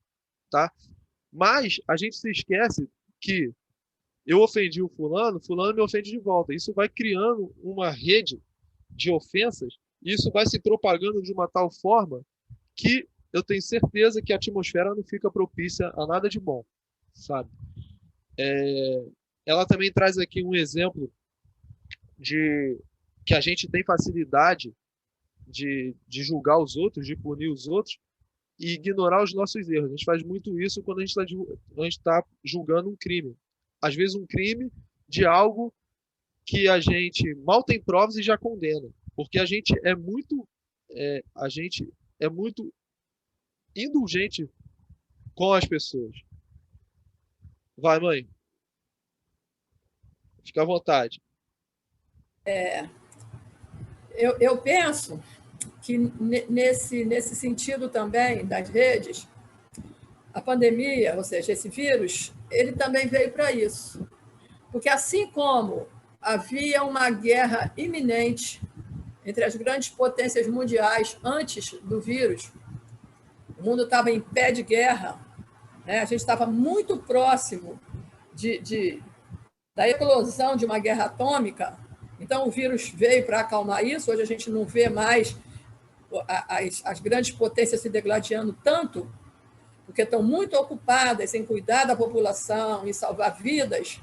tá? Mas a gente se esquece que eu ofendi o fulano, fulano me ofende de volta. Isso vai criando uma rede de ofensas, e isso vai se propagando de uma tal forma que eu tenho certeza que a atmosfera não fica propícia a nada de bom, sabe? Ela também traz aqui um exemplo de que a gente tem facilidade de julgar os outros, de punir os outros e ignorar os nossos erros. A gente faz muito isso quando a gente está julgando um crime. Às vezes um crime de algo que a gente mal tem provas e já condena, porque a gente é muito indulgente com as pessoas. Vai, mãe. Fica à vontade. Eu penso que nesse sentido também das redes, a pandemia, ou seja, esse vírus, ele também veio para isso. Porque assim como havia uma guerra iminente entre as grandes potências mundiais antes do vírus, o mundo estava em pé de guerra, né? A gente estava muito próximo da eclosão de uma guerra atômica. Então, o vírus veio para acalmar isso. Hoje a gente não vê mais as grandes potências se degladiando tanto, porque estão muito ocupadas em cuidar da população, em salvar vidas.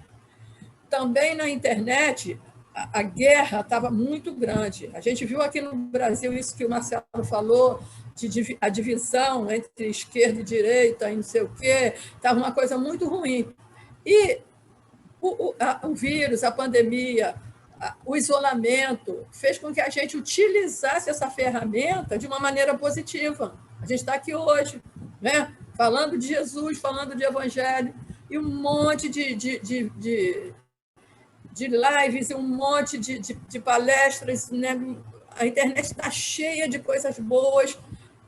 Também na internet, a guerra estava muito grande. A gente viu aqui no Brasil isso que o Marcelo falou, a divisão entre esquerda e direita, e não sei o quê, estava uma coisa muito ruim. E o vírus, a pandemia, o isolamento, fez com que a gente utilizasse essa ferramenta de uma maneira positiva. A gente está aqui hoje, né? Falando de Jesus, falando de evangelho, e um monte de lives, e um monte de palestras, né? A internet está cheia de coisas boas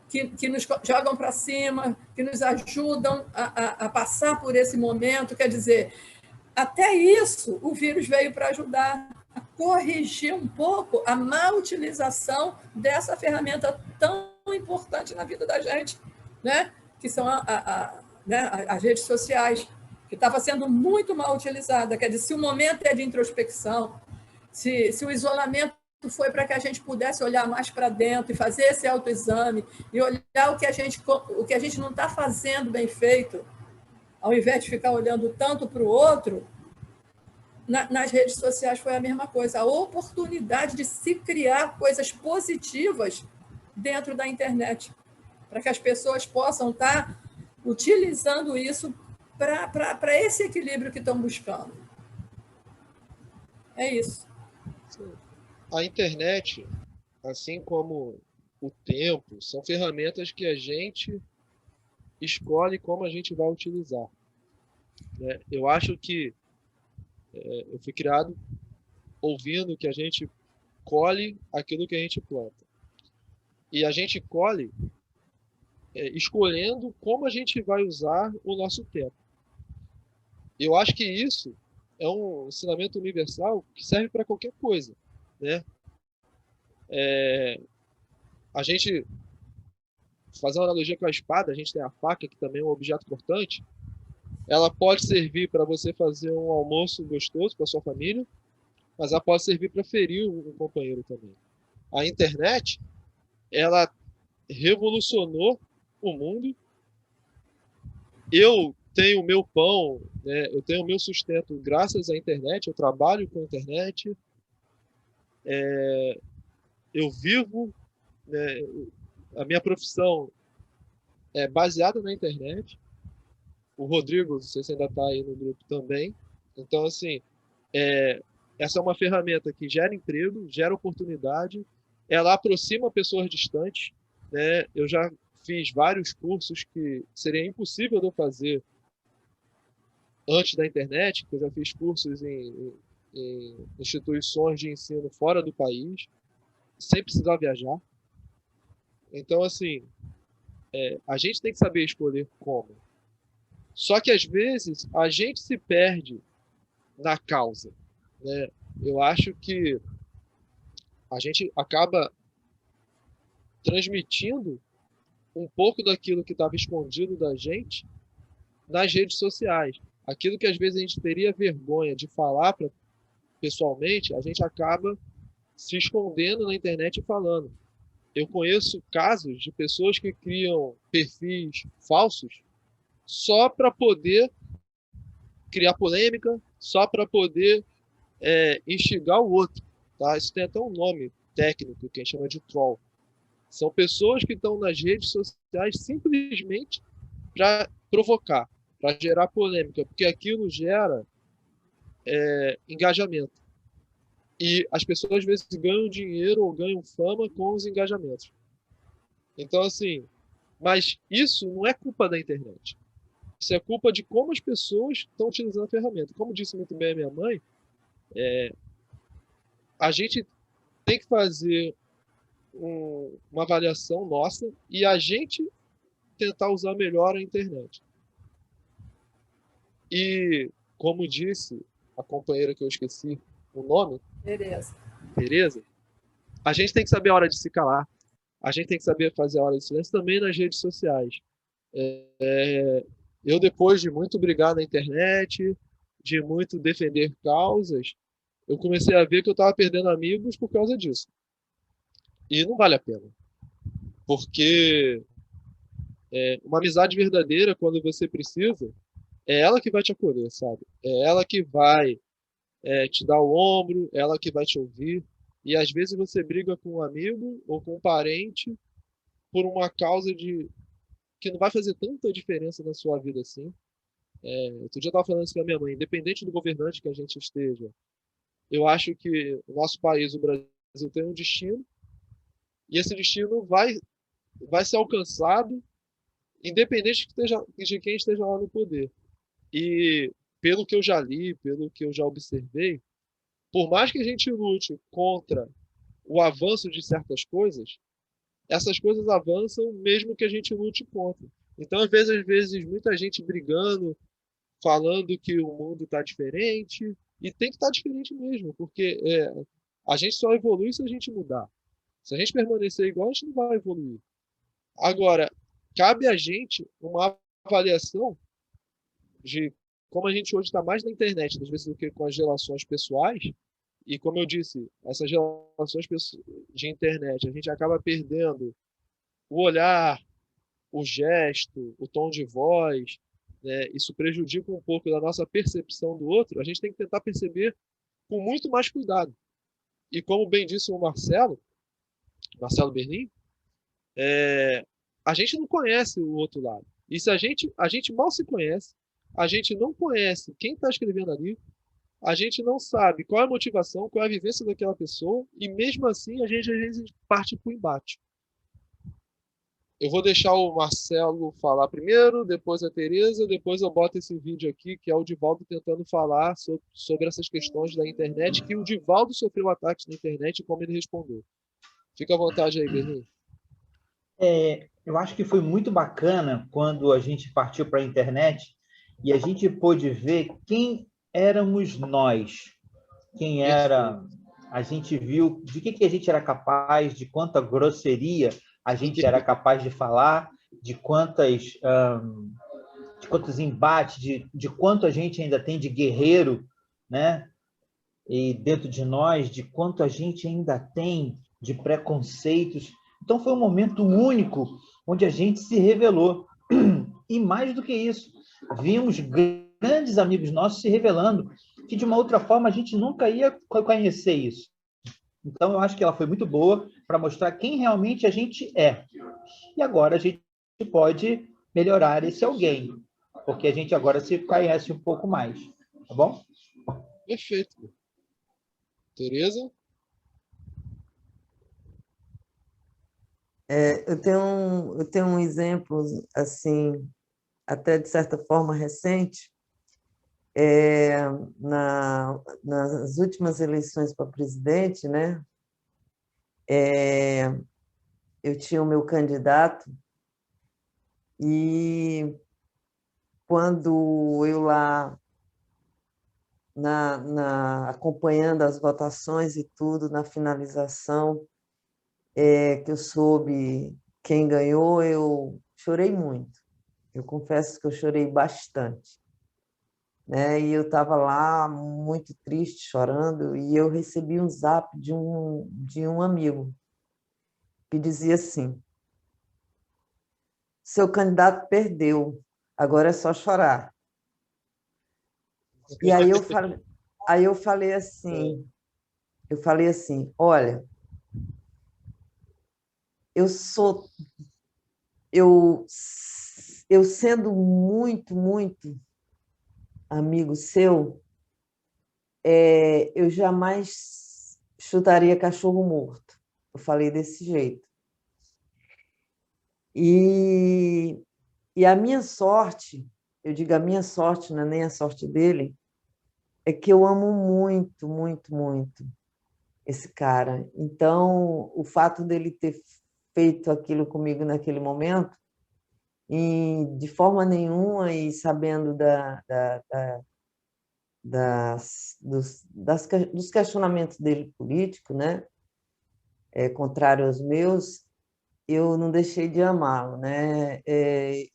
que nos jogam para cima, que nos ajudam a passar por esse momento. Quer dizer, até isso o vírus veio para ajudar a corrigir um pouco a má utilização dessa ferramenta tão importante na vida da gente, né? Que são as redes sociais, que estava sendo muito mal utilizada. Quer dizer, se o momento é de introspecção, se o isolamento foi para que a gente pudesse olhar mais para dentro e fazer esse autoexame e olhar o que a gente não está fazendo bem feito, ao invés de ficar olhando tanto para o outro, nas redes sociais foi a mesma coisa. A oportunidade de se criar coisas positivas dentro da internet, para que as pessoas possam estar utilizando isso para esse equilíbrio que estão buscando. É isso. A internet, assim como o tempo, são ferramentas que a gente escolhe como a gente vai utilizar, né? Eu acho que eu fui criado ouvindo que a gente colhe aquilo que a gente planta. E a gente colhe escolhendo como a gente vai usar o nosso tempo. Eu acho que isso é um ensinamento universal que serve para qualquer coisa, né? A gente, fazer uma analogia com a espada, a gente tem a faca, que também é um objeto cortante. Ela pode servir para você fazer um almoço gostoso para sua família, mas ela pode servir para ferir um companheiro também. A internet, ela revolucionou o mundo. Eu tenho o meu pão, né? Eu tenho o meu sustento graças à internet. Eu trabalho com a internet. Eu vivo, né? A minha profissão baseada na internet. O Rodrigo, não sei se ainda está aí no grupo também. Então, assim, essa é uma ferramenta que gera emprego, gera oportunidade, ela aproxima pessoas distantes, né? Eu já fiz vários cursos que seria impossível de eu fazer antes da internet, que eu já fiz cursos em instituições de ensino fora do país, sem precisar viajar. Então, assim, a gente tem que saber escolher como. Só que, às vezes, a gente se perde na causa, né? Eu acho que a gente acaba transmitindo um pouco daquilo que estava escondido da gente nas redes sociais. Aquilo que, às vezes, a gente teria vergonha de falar pessoalmente, a gente acaba se escondendo na internet e falando. Eu conheço casos de pessoas que criam perfis falsos só para poder criar polêmica, só para poder instigar o outro. Tá? Isso tem até um nome técnico que a gente chama de troll. São pessoas que estão nas redes sociais simplesmente para provocar, para gerar polêmica, porque aquilo gera engajamento. E as pessoas, às vezes, ganham dinheiro ou ganham fama com os engajamentos. Então, assim, mas isso não é culpa da internet. Isso é culpa de como as pessoas estão utilizando a ferramenta. Como disse muito bem a minha mãe, a gente tem que fazer uma avaliação nossa e a gente tentar usar melhor a internet. E, como disse a companheira que eu esqueci o nome, Tereza, a gente tem que saber a hora de se calar. A gente tem que saber fazer a hora de silêncio também nas redes sociais. Eu, depois de muito brigar na internet, de muito defender causas, eu comecei a ver que eu estava perdendo amigos por causa disso. E não vale a pena. Porque uma amizade verdadeira, quando você precisa, é ela que vai te acolher, sabe? É ela que vai te dar o ombro, ela que vai te ouvir. E às vezes você briga com um amigo ou com um parente por uma causa que não vai fazer tanta diferença na sua vida assim. Outro dia eu estava falando isso com a minha mãe, independente do governante que a gente esteja, eu acho que o nosso país, o Brasil, tem um destino, e esse destino vai ser alcançado independente de quem esteja lá no poder. E pelo que eu já li, pelo que eu já observei, por mais que a gente lute contra o avanço de certas coisas, essas coisas avançam mesmo que a gente lute contra. Então, às vezes, muita gente brigando, falando que o mundo está diferente, e tem que estar diferente mesmo, porque a gente só evolui se a gente mudar. Se a gente permanecer igual, a gente não vai evoluir. Agora, cabe a gente uma avaliação de como a gente hoje está mais na internet, às vezes, do que com as relações pessoais. E como eu disse, essas relações de internet, a gente acaba perdendo o olhar, o gesto, o tom de voz, né? Isso prejudica um pouco da nossa percepção do outro. A gente tem que tentar perceber com muito mais cuidado. E como bem disse o Marcelo Berlim, a gente não conhece o outro lado. E se a gente mal se conhece, a gente não conhece quem está escrevendo ali, a gente não sabe qual é a motivação, qual é a vivência daquela pessoa, e mesmo assim a gente às vezes parte para o embate. Eu vou deixar o Marcelo falar primeiro, depois a Tereza, depois eu boto esse vídeo aqui, que é o Divaldo tentando falar sobre essas questões da internet, que o Divaldo sofreu ataques na internet e como ele respondeu. Fica à vontade aí, Berlim. Eu acho que foi muito bacana quando a gente partiu para a internet e a gente pôde ver quem éramos nós, quem era... A gente viu de que a gente era capaz, de quanta grosseria a gente era capaz de falar, de quantos embates, de quanto a gente ainda tem de guerreiro, né? E dentro de nós, de quanto a gente ainda tem de preconceitos. Então, foi um momento único onde a gente se revelou. E mais do que isso, vimos grandes amigos nossos se revelando, que de uma outra forma a gente nunca ia conhecer isso. Então, eu acho que ela foi muito boa para mostrar quem realmente a gente é. E agora a gente pode melhorar esse alguém, porque a gente agora se conhece um pouco mais, tá bom? Perfeito. Tereza? Eu tenho um exemplo, assim, até de certa forma recente. Nas últimas eleições para presidente, né, eu tinha o meu candidato e quando eu lá acompanhando as votações e tudo, na finalização, que eu soube quem ganhou, eu chorei muito. Eu confesso que eu chorei bastante, né? E eu estava lá muito triste, chorando, e eu recebi um zap de um amigo que dizia assim: seu candidato perdeu, agora é só chorar. E aí eu falei assim, olha, eu sendo muito, muito amigo seu, eu jamais chutaria cachorro morto. Eu falei desse jeito. E a minha sorte, eu digo a minha sorte, não é nem a sorte dele, é que eu amo muito, muito, muito esse cara. Então, o fato dele ter feito aquilo comigo naquele momento, e de forma nenhuma, e sabendo dos questionamentos dele político, né, contrário aos meus, eu não deixei de amá-lo, né?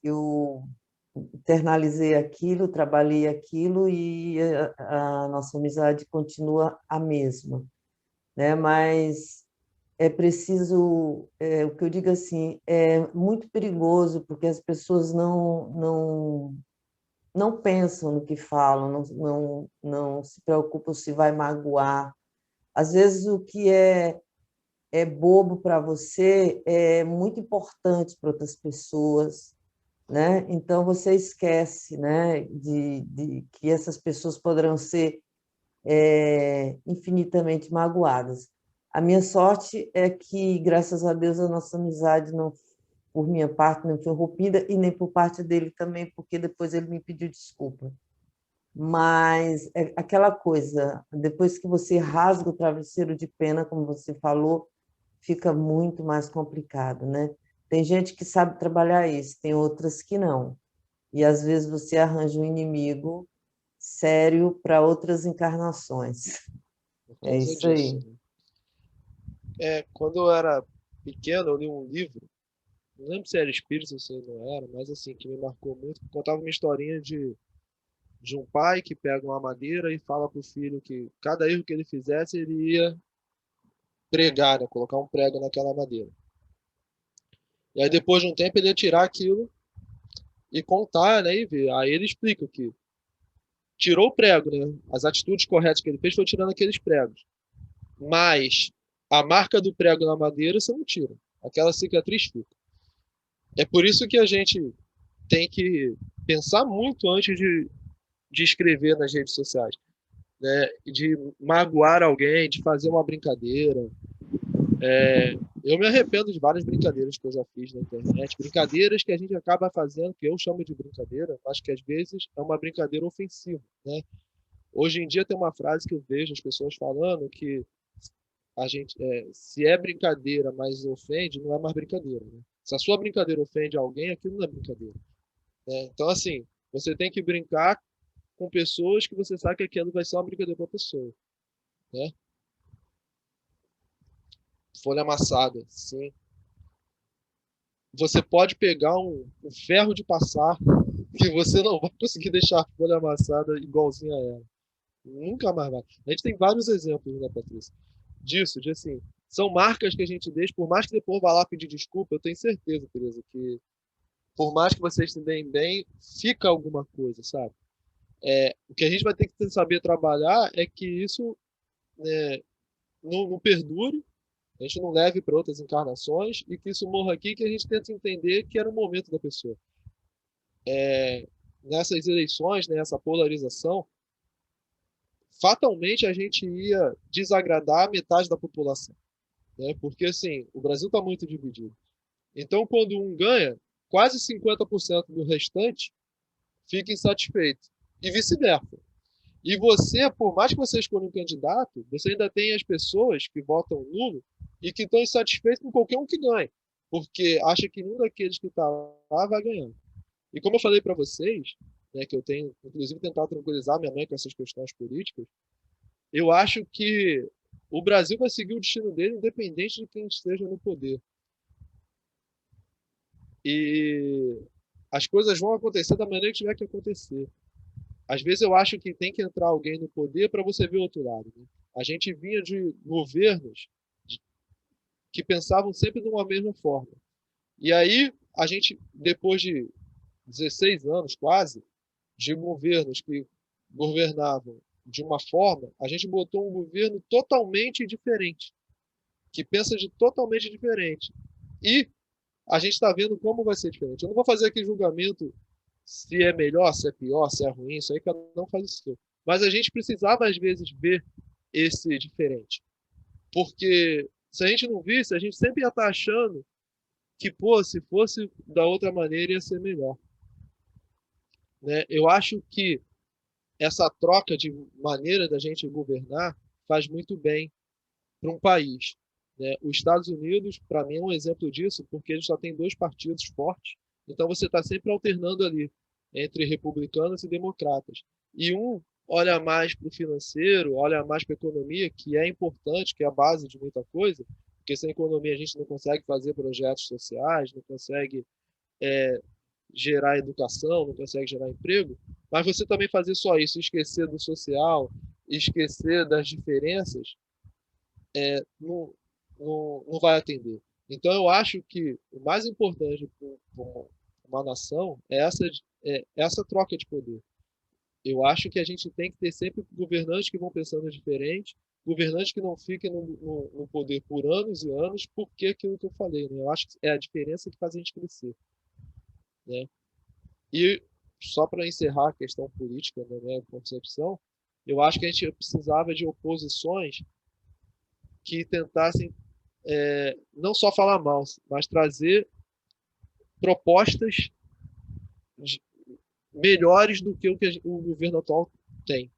Eu internalizei aquilo, trabalhei aquilo e a nossa amizade continua a mesma, né? Mas é preciso, o que eu digo assim, é muito perigoso porque as pessoas não pensam no que falam, não se preocupam se vai magoar. Às vezes o que é bobo para você é muito importante para outras pessoas, né? Então você esquece, né, de que essas pessoas poderão ser infinitamente magoadas. A minha sorte é que, graças a Deus, a nossa amizade não, por minha parte, não foi rompida e nem por parte dele também, porque depois ele me pediu desculpa. Mas é aquela coisa, depois que você rasga o travesseiro de pena, como você falou, fica muito mais complicado, né? Tem gente que sabe trabalhar isso, tem outras que não. E às vezes você arranja um inimigo sério para outras encarnações. Por É causa isso disso, aí. né? Quando eu era pequeno, eu li um livro, não lembro se era espírita ou se não era, mas assim, que me marcou muito, que contava uma historinha de um pai que pega uma madeira e fala para o filho que cada erro que ele fizesse, ele ia pregar, né? Colocar um prego naquela madeira. E aí, depois de um tempo, ele ia tirar aquilo e contar, né? E ver. Aí ele explica que tirou o prego, né? As atitudes corretas que ele fez foi tirando aqueles pregos. Mas a marca do prego na madeira você não tira. Aquela cicatriz fica. É por isso que a gente tem que pensar muito antes de escrever nas redes sociais, né? De magoar alguém, de fazer uma brincadeira. Eu me arrependo de várias brincadeiras que eu já fiz na internet. Brincadeiras que a gente acaba fazendo, que eu chamo de brincadeira, mas que às vezes é uma brincadeira ofensiva, né? Hoje em dia tem uma frase que eu vejo as pessoas falando que a gente, se é brincadeira, mas ofende, não é mais brincadeira, né? Se a sua brincadeira ofende alguém, aquilo não é brincadeira, né? Então, assim, você tem que brincar com pessoas que você sabe que aquilo vai ser uma brincadeira para a pessoa, né? Folha amassada, sim. Você pode pegar um ferro de passar que você não vai conseguir deixar a folha amassada igualzinha a ela. Nunca mais vai. A gente tem vários exemplos, né, Patrícia? Disso, de assim, são marcas que a gente deixa, por mais que depois vá lá pedir desculpa, eu tenho certeza, Tereza, que por mais que vocês se deem bem, fica alguma coisa, sabe? O que a gente vai ter que saber trabalhar é que isso, né, não perdure, a gente não leve para outras encarnações e que isso morra aqui, que a gente tenta entender que era o momento da pessoa. Nessas eleições, né, essa polarização, fatalmente a gente ia desagradar a metade da população, né? Porque assim, o Brasil está muito dividido. Então, quando um ganha, quase 50% do restante fica insatisfeito e vice-versa. E você, por mais que você escolha um candidato, você ainda tem as pessoas que votam nulo e que estão insatisfeitos com qualquer um que ganhe, porque acha que nenhum daqueles que está lá vai ganhar. E como eu falei para vocês, né, que eu tenho, inclusive, tentado tranquilizar minha mãe com essas questões políticas, eu acho que o Brasil vai seguir o destino dele independente de quem esteja no poder. E as coisas vão acontecer da maneira que tiver que acontecer. Às vezes eu acho que tem que entrar alguém no poder para você ver o outro lado, né? A gente vinha de governos que pensavam sempre de uma mesma forma. E aí, a gente, depois de 16 anos quase, de governos que governavam de uma forma, a gente botou um governo totalmente diferente, que pensa de totalmente diferente. E a gente está vendo como vai ser diferente. Eu não vou fazer aqui julgamento se é melhor, se é pior, se é ruim, isso aí cada um faz o seu. Mas a gente precisava, às vezes, ver esse diferente. Porque se a gente não visse, a gente sempre ia estar achando que, pô, se fosse da outra maneira ia ser melhor. Né? Eu acho que essa troca de maneira da gente governar faz muito bem para um país. Né? Os Estados Unidos, para mim, é um exemplo disso, porque ele só tem 2 partidos fortes. Então você está sempre alternando ali entre republicanos e democratas. E um olha mais para o financeiro, olha mais para a economia, que é importante, que é a base de muita coisa, porque sem economia a gente não consegue fazer projetos sociais, não consegue gerar educação, não consegue gerar emprego, mas você também fazer só isso, esquecer do social, esquecer das diferenças, não vai atender. Então, eu acho que o mais importante para uma nação é essa troca de poder. Eu acho que a gente tem que ter sempre governantes que vão pensando diferente, governantes que não fiquem no poder por anos e anos, porque aquilo que eu falei, né? Eu acho que é a diferença que faz a gente crescer. Né? E, só para encerrar a questão política, na minha concepção, eu acho que a gente precisava de oposições que tentassem não só falar mal, mas trazer propostas melhores do que o governo atual tem.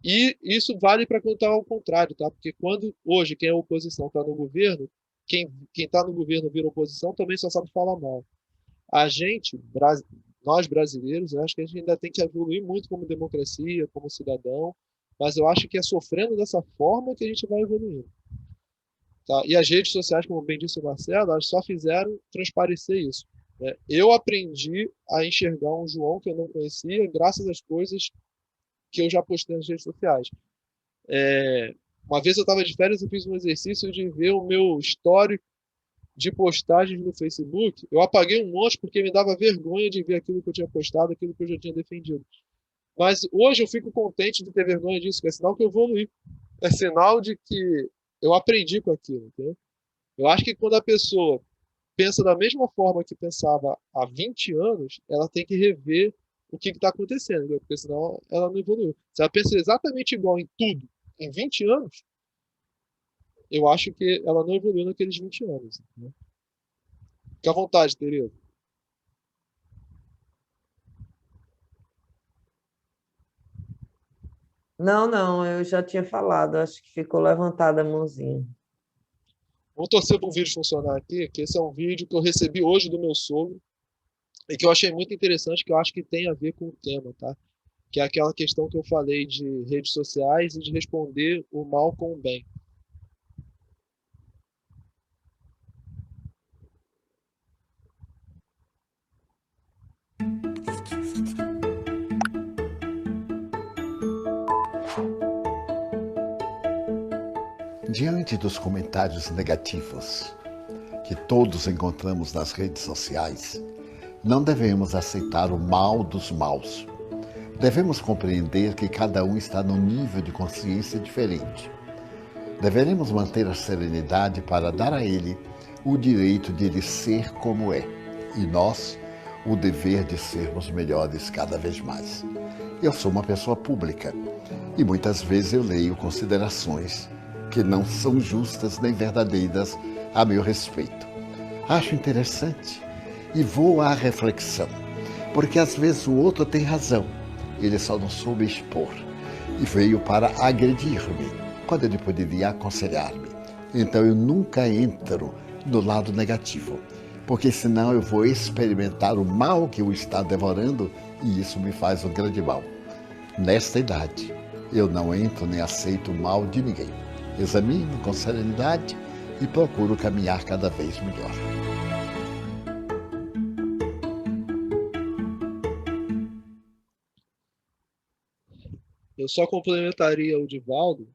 E isso vale para quando está ao contrário, tá? Porque quando hoje quem é oposição está no governo, quem está no governo vira oposição também só sabe falar mal. A gente, nós brasileiros, eu acho que a gente ainda tem que evoluir muito como democracia, como cidadão, mas eu acho que é sofrendo dessa forma que a gente vai evoluindo. Tá? E as redes sociais, como bem disse o Marcelo, elas só fizeram transparecer isso. Né? Eu aprendi a enxergar um João que eu não conhecia graças às coisas que eu já postei nas redes sociais. Uma vez eu estava de férias e fiz um exercício de ver o meu histórico de postagens no Facebook. Eu apaguei um monte porque me dava vergonha de ver aquilo que eu tinha postado, aquilo que eu já tinha defendido. Mas hoje eu fico contente de ter vergonha disso, que é sinal que eu evoluí. É sinal de que eu aprendi com aquilo. Entendeu? Eu acho que quando a pessoa pensa da mesma forma que pensava há 20 anos, ela tem que rever o que está acontecendo, entendeu? Porque senão ela não evoluiu. Se ela pensa exatamente igual em tudo em 20 anos, eu acho que ela não evoluiu naqueles 20 anos. Né? Fique à vontade, Tereza. Não, eu já tinha falado, acho que ficou levantada a mãozinha. Vamos torcer para o vídeo funcionar aqui, que esse é um vídeo que eu recebi hoje do meu sogro e que eu achei muito interessante, que eu acho que tem a ver com o tema, tá? Que é aquela questão que eu falei de redes sociais e de responder o mal com o bem. Diante dos comentários negativos que todos encontramos nas redes sociais, não devemos aceitar o mal dos maus. Devemos compreender que cada um está num nível de consciência diferente. Deveremos manter a serenidade para dar a ele o direito de ele ser como é, e nós o dever de sermos melhores cada vez mais. Eu sou uma pessoa pública e muitas vezes eu leio considerações que não são justas nem verdadeiras a meu respeito. Acho interessante e vou à reflexão, porque às vezes o outro tem razão, ele só não soube expor e veio para agredir-me, quando ele poderia aconselhar-me. Então eu nunca entro no lado negativo, porque senão eu vou experimentar o mal que o está devorando e isso me faz um grande mal. Nesta idade, eu não entro nem aceito o mal de ninguém. Examino com serenidade e procuro caminhar cada vez melhor. Eu só complementaria o Divaldo,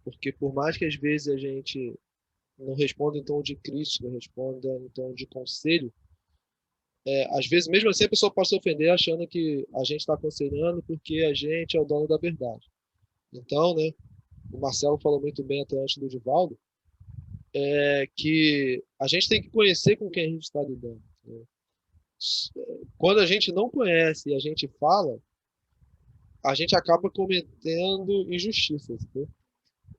porque por mais que às vezes a gente não responda em tom de crítica, responda em tom de conselho, às vezes mesmo assim a pessoa pode se ofender achando que a gente está aconselhando porque a gente é o dono da verdade. Então, né, o Marcelo falou muito bem até antes do Divaldo, que a gente tem que conhecer com quem a gente está lidando, né? Quando a gente não conhece e a gente fala, a gente acaba cometendo injustiças, né?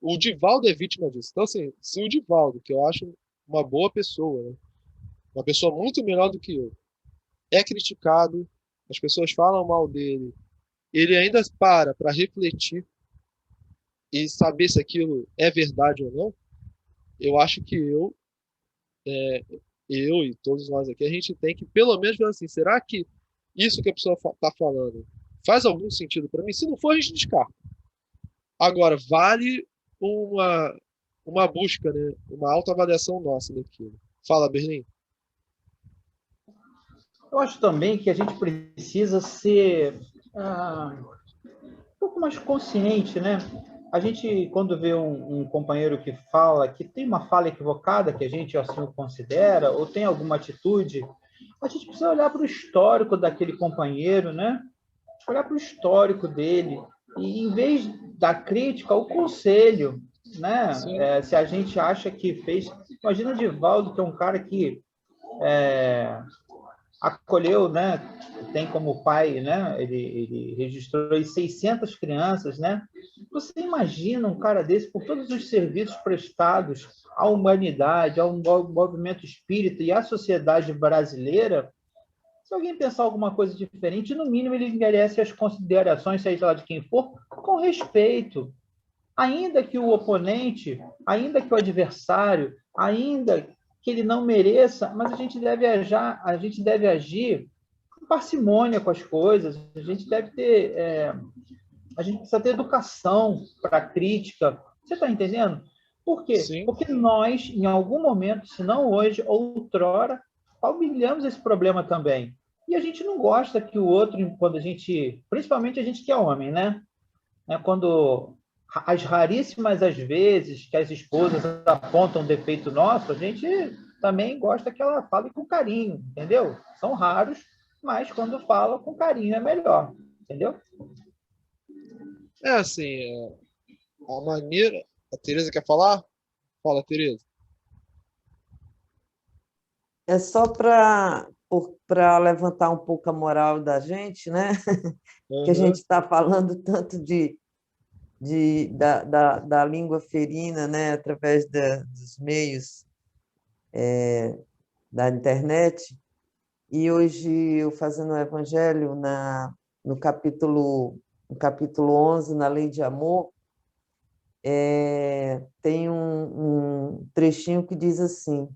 O Divaldo é vítima disso. Então, assim, se o Divaldo, que eu acho uma boa pessoa, né, uma pessoa muito melhor do que eu, é criticado, as pessoas falam mal dele, ele ainda para refletir e saber se aquilo é verdade ou não, eu acho que eu e todos nós aqui, a gente tem que pelo menos ver assim, será que isso que a pessoa está falando faz algum sentido para mim? Se não for, a gente descarta. Agora, vale uma busca, né? Uma autoavaliação nossa daquilo. Fala, Berlim. Eu acho também que a gente precisa ser um pouco mais consciente, né? A gente, quando vê um companheiro que fala, que tem uma fala equivocada, que a gente assim o considera, ou tem alguma atitude, a gente precisa olhar para o histórico daquele companheiro, né? Olhar para o histórico dele, e em vez da crítica, o conselho, né? Se a gente acha que fez... Imagina o Divaldo, que é um cara que acolheu, né? Tem como pai, né? Ele registrou 600 crianças, né? Você imagina um cara desse, por todos os serviços prestados à humanidade, ao movimento espírita e à sociedade brasileira? Se alguém pensar alguma coisa diferente, no mínimo ele merece as considerações, seja lá de quem for, com respeito. Ainda que o oponente, ainda que o adversário, ainda que ele não mereça, mas a gente deve agir com parcimônia com as coisas, a gente precisa ter educação para a crítica. Você está entendendo? Por quê? Sim. Porque nós, em algum momento, se não hoje, outrora, palmilhamos esse problema também. E a gente não gosta que o outro, quando principalmente a gente que é homem, né? Quando as raríssimas as vezes que as esposas apontam um defeito nosso, a gente também gosta que ela fale com carinho, entendeu? São raros, mas quando fala com carinho é melhor, entendeu? Assim, a maneira... A Tereza quer falar? Fala, Tereza. É só para levantar um pouco a moral da gente, né? Uhum. Que a gente está falando tanto da língua ferina, né? Através dos meios da internet. E hoje, eu fazendo o Evangelho, no capítulo 11, na Lei de Amor, tem um trechinho que diz assim: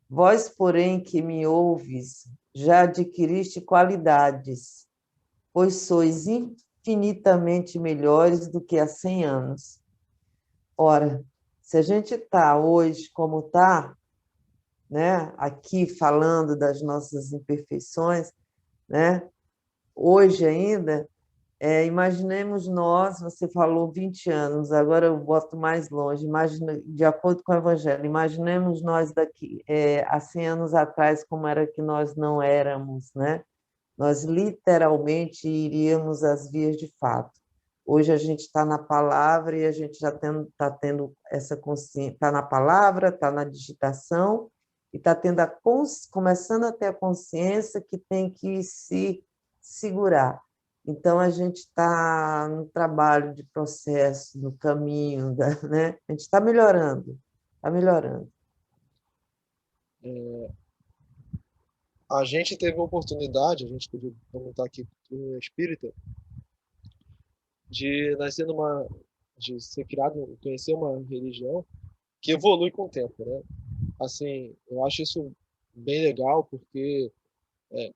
vós, porém, que me ouves, já adquiriste qualidades, pois sois infinitamente melhores do que há 100 anos. Ora, se a gente está hoje como está, né, aqui falando das nossas imperfeições, né, hoje ainda, imaginemos nós, você falou 20 anos, agora eu boto mais longe, de acordo com o Evangelho, imaginemos nós daqui, há 100 anos atrás, como era que nós não éramos, né? Nós literalmente iríamos às vias de fato. Hoje a gente está na palavra e a gente já está tendo essa consciência, está na palavra, está na digitação, e está começando a ter a consciência que tem que se segurar. Então, a gente está no trabalho de processo, no caminho, né? A gente está melhorando, está melhorando. A gente teve a oportunidade, a gente podia comentar aqui com o espírita, de nascer de ser criado, conhecer uma religião que evolui com o tempo, né? Assim, eu acho isso bem legal, porque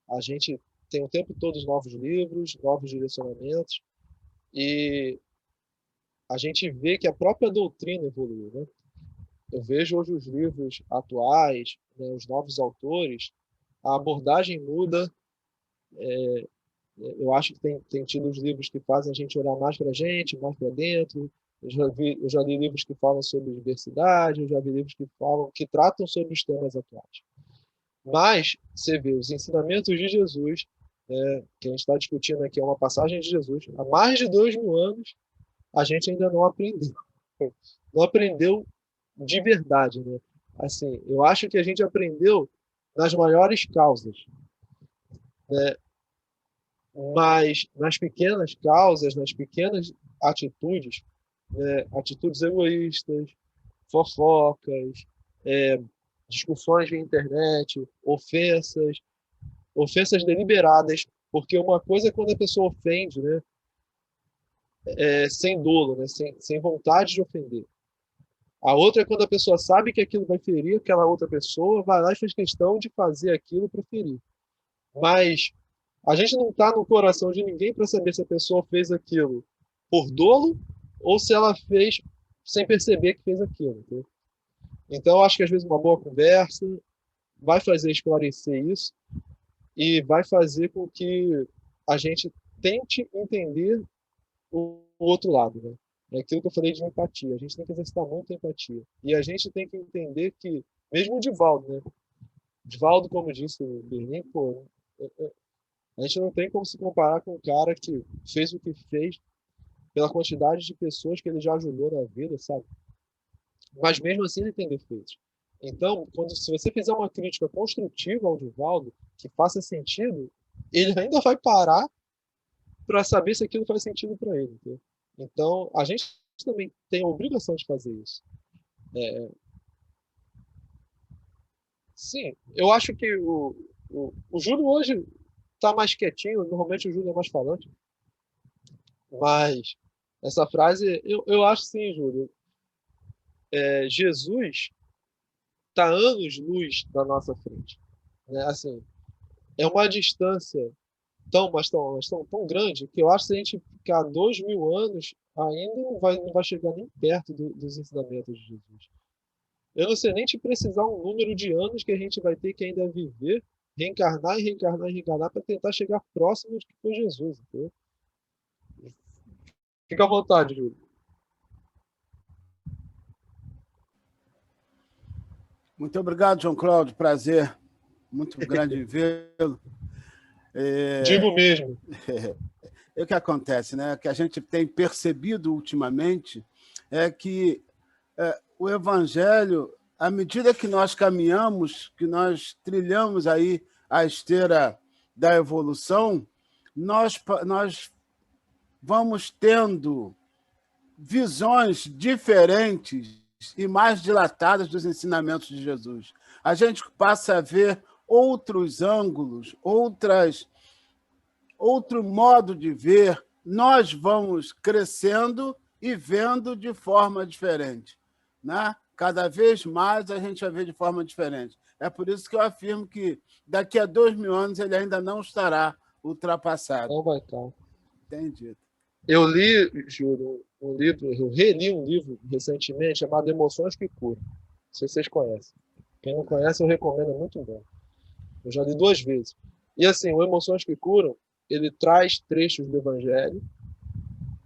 a gente tem o tempo todo os novos livros, novos direcionamentos, e a gente vê que a própria doutrina evoluiu, né? Eu vejo hoje os livros atuais, né, os novos autores, a abordagem muda. Eu acho que tem tido os livros que fazem a gente olhar mais para a gente, mais para dentro. Eu já li livros que falam sobre diversidade, eu já vi livros que tratam sobre os temas atuais. Mas você vê os ensinamentos de Jesus, né, que a gente está discutindo aqui, é uma passagem de Jesus, há mais de 2000 anos, a gente ainda não aprendeu. Não aprendeu de verdade, né? Assim, eu acho que a gente aprendeu nas maiores causas, né? Mas nas pequenas causas, nas pequenas atitudes, né? Atitudes egoístas, fofocas, discussões na internet, ofensas deliberadas, porque uma coisa é quando a pessoa ofende, né? Sem dolo, né? Sem vontade de ofender. A outra é quando a pessoa sabe que aquilo vai ferir aquela outra pessoa, vai lá e faz questão de fazer aquilo para ferir. Mas a gente não está no coração de ninguém para saber se a pessoa fez aquilo por dolo ou se ela fez sem perceber que fez aquilo. Entendeu? Então, eu acho que às vezes uma boa conversa vai fazer esclarecer isso e vai fazer com que a gente tente entender o outro lado, né? É aquilo que eu falei de empatia. A gente tem que exercitar muito a empatia. E a gente tem que entender que, mesmo o Divaldo, né? Divaldo, como disse o Berlim, pô, a gente não tem como se comparar com um cara que fez o que fez pela quantidade de pessoas que ele já ajudou na vida, sabe? Mas mesmo assim ele tem defeitos. Então, se você fizer uma crítica construtiva ao Divaldo, que faça sentido, ele ainda vai parar para saber se aquilo faz sentido para ele. Entendeu? Então, a gente também tem a obrigação de fazer isso. Sim, eu acho que o Júlio hoje está mais quietinho, normalmente o Júlio é mais falante. Mas essa frase, eu acho sim, Júlio. Jesus está anos-luz na nossa frente. Né? Assim, é uma distância tão grande que eu acho que se a gente ficar 2000 anos, ainda não vai chegar nem perto dos ensinamentos de Jesus. Eu não sei nem te precisar um número de anos que a gente vai ter que ainda viver, reencarnar e reencarnar e reencarnar para tentar chegar próximo de que foi Jesus. Entendeu? Fica à vontade, Júlio. Muito obrigado, João Cláudio. Prazer muito grande vê-lo. Digo mesmo. O que acontece, né? O que a gente tem percebido ultimamente é que o Evangelho, à medida que nós caminhamos, que nós trilhamos aí a esteira da evolução, nós vamos tendo visões diferentes e mais dilatadas dos ensinamentos de Jesus. A gente passa a ver outros ângulos, outro modo de ver, nós vamos crescendo e vendo de forma diferente. Né? Cada vez mais a gente vai ver de forma diferente. É por isso que eu afirmo que daqui a 2000 anos ele ainda não estará ultrapassado. Não vai estar. Entendido. Eu li, Júlio, eu reli um livro recentemente chamado Emoções que Curam. Não sei se vocês conhecem. Quem não conhece, eu recomendo, é muito bom. Eu já li 2 vezes. E assim, o Emoções que Curam, ele traz trechos do Evangelho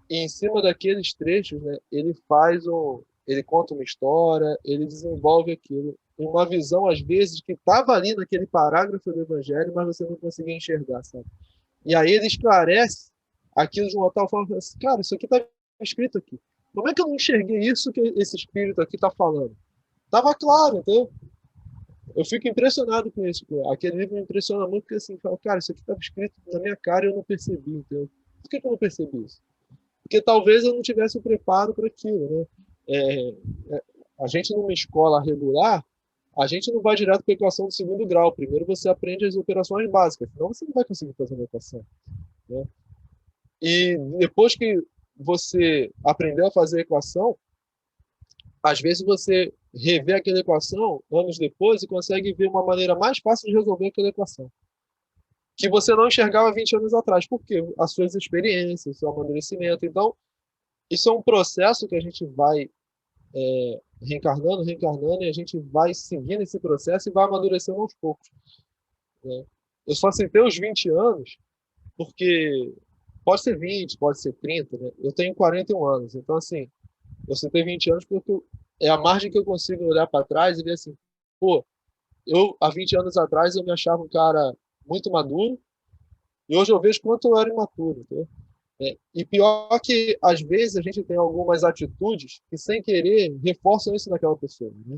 e em cima daqueles trechos, né, ele conta uma história, ele desenvolve aquilo em uma visão, às vezes, que estava ali naquele parágrafo do Evangelho, mas você não conseguia enxergar, sabe? E aí ele esclarece aquilo de uma tal forma, assim, cara, isso aqui está escrito aqui. Como é que eu não enxerguei isso que esse espírito aqui está falando? Tava claro, entendeu? Eu fico impressionado com isso. Pô. Aquele livro me impressiona muito, porque assim, fala, cara, isso aqui estava escrito na minha cara e eu não percebi, entendeu? Por que eu não percebi isso? Porque talvez eu não tivesse o preparo para aquilo, né? A gente numa escola regular, a gente não vai direto para a equação do segundo grau. Primeiro você aprende as operações básicas, senão você não vai conseguir fazer uma equação, né? E depois que você aprendeu a fazer a equação, às vezes você revê aquela equação anos depois e consegue ver uma maneira mais fácil de resolver aquela equação, que você não enxergava 20 anos atrás. Por quê? As suas experiências, o seu amadurecimento. Então, isso é um processo que a gente vai reencarnando, e a gente vai seguindo esse processo e vai amadurecendo aos poucos, né? Eu só citei os 20 anos porque pode ser 20, pode ser 30, né? Eu tenho 41 anos, então assim, eu citei 20 anos porque é a margem que eu consigo olhar para trás e ver assim, pô, eu há 20 anos atrás eu me achava um cara muito maduro e hoje eu vejo quanto eu era imaturo, entendeu? E pior que, às vezes, a gente tem algumas atitudes que, sem querer, reforçam isso naquela pessoa, né?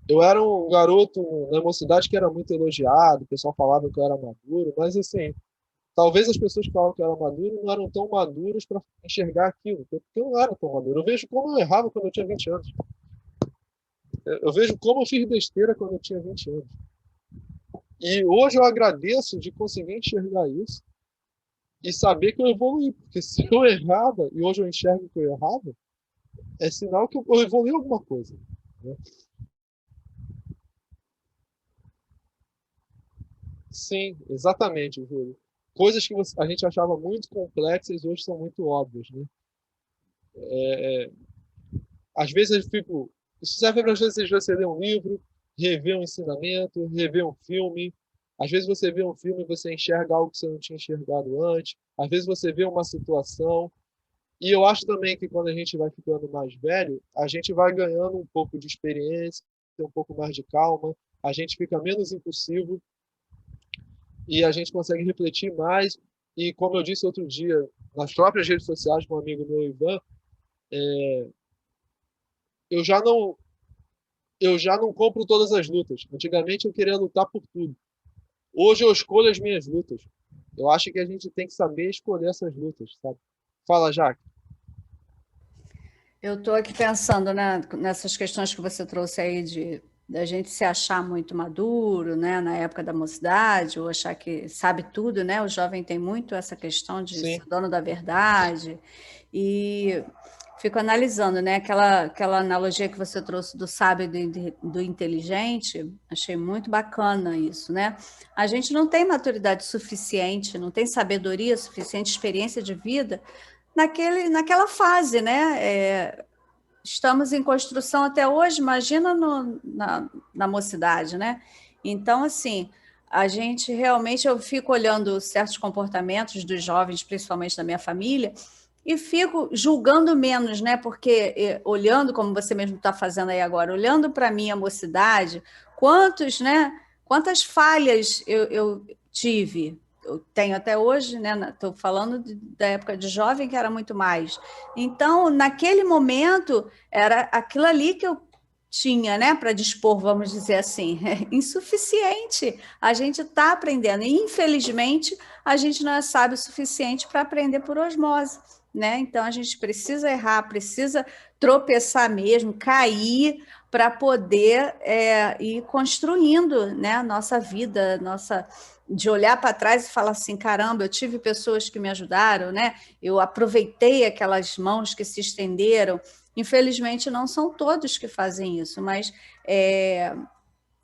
Eu era um garoto na mocidade que era muito elogiado, o pessoal falava que eu era maduro, mas, assim, talvez as pessoas que falavam que eu era maduro não eram tão maduras para enxergar aquilo, porque eu não era tão maduro. Eu vejo como eu errava quando eu tinha 20 anos. Eu vejo como eu fiz besteira quando eu tinha 20 anos. E hoje eu agradeço de conseguir enxergar isso e saber que eu evoluí, porque se eu errava e hoje eu enxergo que eu errava, é sinal que eu evoluí alguma coisa, né? Sim, exatamente, Júlio. Coisas que a gente achava muito complexas hoje são muito óbvias, né? Às vezes eu fico... Isso serve para você ler um livro, rever um ensinamento, rever um filme. Às vezes você vê um filme e você enxerga algo que você não tinha enxergado antes. Às vezes você vê uma situação. E eu acho também que quando a gente vai ficando mais velho, a gente vai ganhando um pouco de experiência, um pouco mais de calma, a gente fica menos impulsivo e a gente consegue refletir mais. E como eu disse outro dia, nas próprias redes sociais com um amigo meu, Ivan, eu já não compro todas as lutas. Antigamente eu queria lutar por tudo. Hoje eu escolho as minhas lutas. Eu acho que a gente tem que saber escolher essas lutas, sabe? Fala, Jaque. Eu estou aqui pensando, né, nessas questões que você trouxe aí da gente se achar muito maduro, né, na época da mocidade, ou achar que sabe tudo, né? O jovem tem muito essa questão de Sim. ser dono da verdade. E fico analisando, né, aquela analogia que você trouxe do sábio e do inteligente, achei muito bacana isso, né? A gente não tem maturidade suficiente, não tem sabedoria suficiente, experiência de vida naquela fase, né? Estamos em construção até hoje, imagina na mocidade, né? Então, assim, a gente realmente, eu fico olhando certos comportamentos dos jovens, principalmente da minha família, e fico julgando menos, né? Porque olhando, como você mesmo está fazendo aí agora, olhando para a minha mocidade, quantas falhas eu tive, eu tenho até hoje, né? Estou falando da época de jovem, que era muito mais. Então, naquele momento, era aquilo ali que eu tinha, né, para dispor, vamos dizer assim, é insuficiente. A gente está aprendendo, e infelizmente a gente não é sábio o suficiente para aprender por osmose, né? Então a gente precisa errar, precisa tropeçar mesmo, cair para poder ir construindo, né, a nossa vida, de olhar para trás e falar assim, caramba, eu tive pessoas que me ajudaram, né? Eu aproveitei aquelas mãos que se estenderam. Infelizmente, não são todos que fazem isso, mas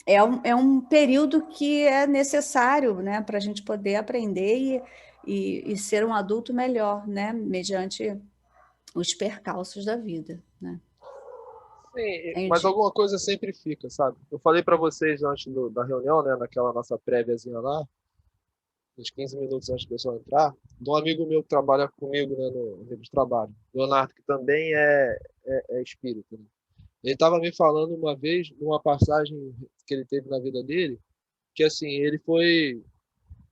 é um período que é necessário, né, para a gente poder aprender e ser um adulto melhor, né, mediante os percalços da vida, né? Sim, mas alguma coisa sempre fica, sabe? Eu falei para vocês antes da reunião, né, naquela nossa préviazinha lá, uns 15 minutos antes da pessoa entrar, de um amigo meu que trabalha comigo, né, no amigo de trabalho, Leonardo, que também é espírita, né? Ele estava me falando uma vez, numa passagem que ele teve na vida dele, que assim, ele foi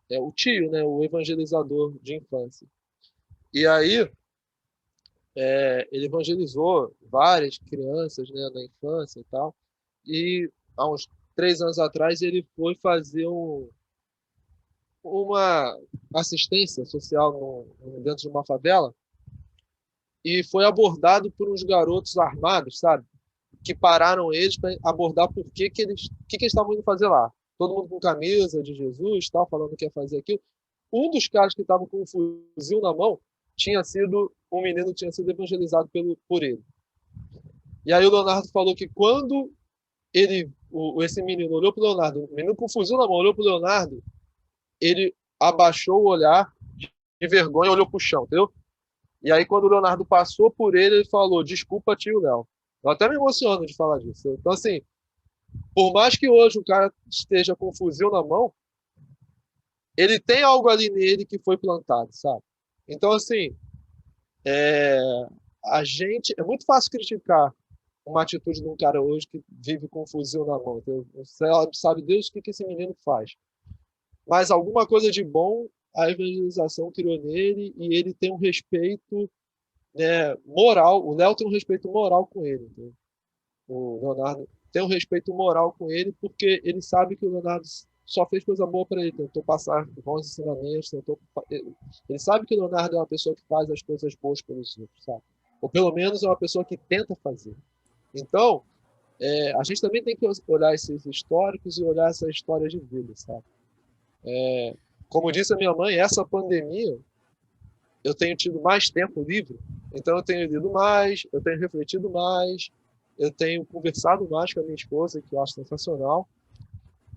o tio, né, o evangelizador de infância. E aí, ele evangelizou várias crianças, né, na infância e tal. E há uns 3 anos atrás ele foi fazer uma assistência social dentro de uma favela e foi abordado por uns garotos armados, sabe? Que pararam eles para abordar por que eles estavam indo fazer lá. Todo mundo com camisa de Jesus, tal, falando que ia fazer aquilo. Um dos caras que estavam com um fuzil na mão um menino tinha sido evangelizado por ele. E aí o Leonardo falou que quando esse menino olhou para o Leonardo, o menino com um fuzil na mão olhou para o Leonardo, ele abaixou o olhar de vergonha e olhou para o chão, entendeu? E aí quando o Leonardo passou por ele, ele falou, desculpa, tio Léo. Eu até me emociono de falar disso. Então, assim, por mais que hoje o cara esteja com um fuzil na mão, ele tem algo ali nele que foi plantado, sabe? Então, assim, é muito fácil criticar uma atitude de um cara hoje que vive com um fuzil na mão. Então, você sabe Deus o que esse menino faz. Mas alguma coisa de bom a evangelização criou nele e ele tem um respeito, né, moral. O Léo tem um respeito moral com ele. Entendeu? O Leonardo tem um respeito moral com ele porque ele sabe que o Leonardo só fez coisa boa para ele, tentou passar bons ensinamentos, ele sabe que o Leonardo é uma pessoa que faz as coisas boas pelos outros, sabe? Ou pelo menos é uma pessoa que tenta fazer. Então, a gente também tem que olhar esses históricos e olhar essa história de vida, sabe? Como disse a minha mãe, essa pandemia, eu tenho tido mais tempo livre, então eu tenho lido mais, eu tenho refletido mais, eu tenho conversado mais com a minha esposa, que eu acho sensacional,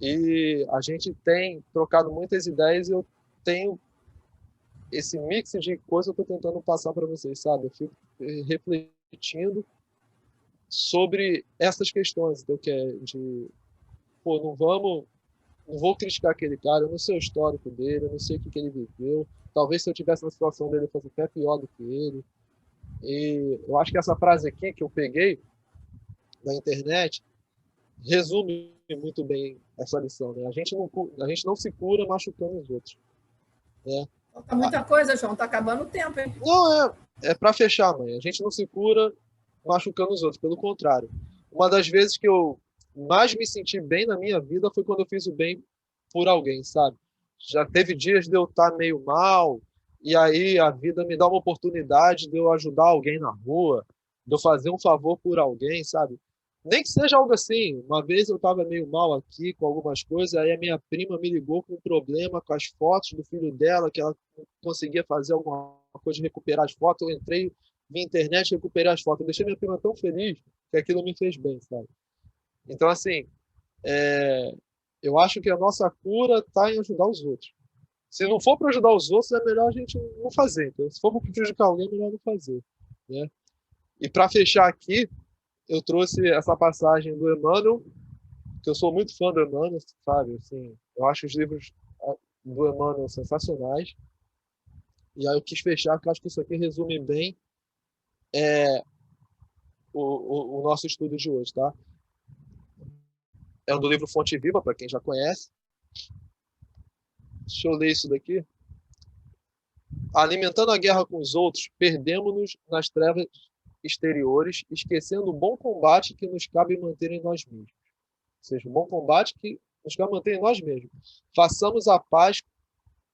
e a gente tem trocado muitas ideias e eu tenho esse mix de coisas que eu estou tentando passar para vocês, sabe? Eu fico refletindo sobre essas questões, então, que é de, pô, não vou criticar aquele cara, eu não sei o histórico dele, eu não sei o que ele viveu, talvez se eu tivesse na situação dele eu fosse até pior do que ele. E eu acho que essa frase aqui que eu peguei na internet resume muito bem essa lição, né? A gente não se cura machucando os outros, né? Tá muita coisa, João, tá acabando o tempo, hein? Não, é para fechar, mãe. A gente não se cura machucando os outros, pelo contrário. Uma das vezes que eu mais me senti bem na minha vida foi quando eu fiz o bem por alguém, sabe? Já teve dias de eu estar meio mal, e aí a vida me dá uma oportunidade de eu ajudar alguém na rua, de eu fazer um favor por alguém, sabe? Nem que seja algo assim. Uma vez eu estava meio mal aqui com algumas coisas, aí a minha prima me ligou com um problema com as fotos do filho dela, que ela não conseguia fazer alguma coisa de recuperar as fotos. Eu entrei na internet e recuperei as fotos. Eu deixei minha prima tão feliz que aquilo me fez bem, sabe? Então, assim, eu acho que a nossa cura está em ajudar os outros. Se não for para ajudar os outros, é melhor a gente não fazer. Então, se for para prejudicar alguém, é melhor não fazer, né? E para fechar aqui, eu trouxe essa passagem do Emmanuel, que eu sou muito fã do Emmanuel, sabe? Assim, eu acho os livros do Emmanuel sensacionais. E aí eu quis fechar, porque eu acho que isso aqui resume bem o nosso estudo de hoje, tá? É do livro Fonte Viva, para quem já conhece. Deixa eu ler isso daqui. Alimentando a guerra com os outros, perdemos-nos nas trevas exteriores, esquecendo o bom combate que nos cabe manter em nós mesmos. Ou seja, o bom combate que nos cabe manter em nós mesmos. Façamos a paz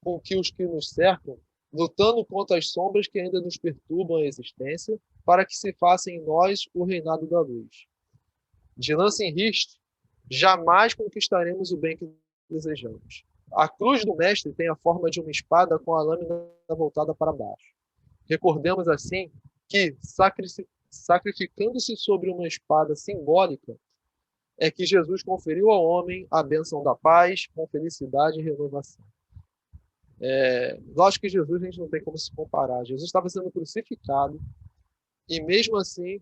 com que os que nos cercam, lutando contra as sombras que ainda nos perturbam a existência, para que se faça em nós o reinado da luz. De lance em riste, jamais conquistaremos o bem que desejamos. A cruz do mestre tem a forma de uma espada com a lâmina voltada para baixo. Recordemos assim que, sacrificando-se sobre uma espada simbólica, é que Jesus conferiu ao homem a bênção da paz, com felicidade e renovação. Lógico que Jesus a gente não tem como se comparar. Jesus estava sendo crucificado e, mesmo assim,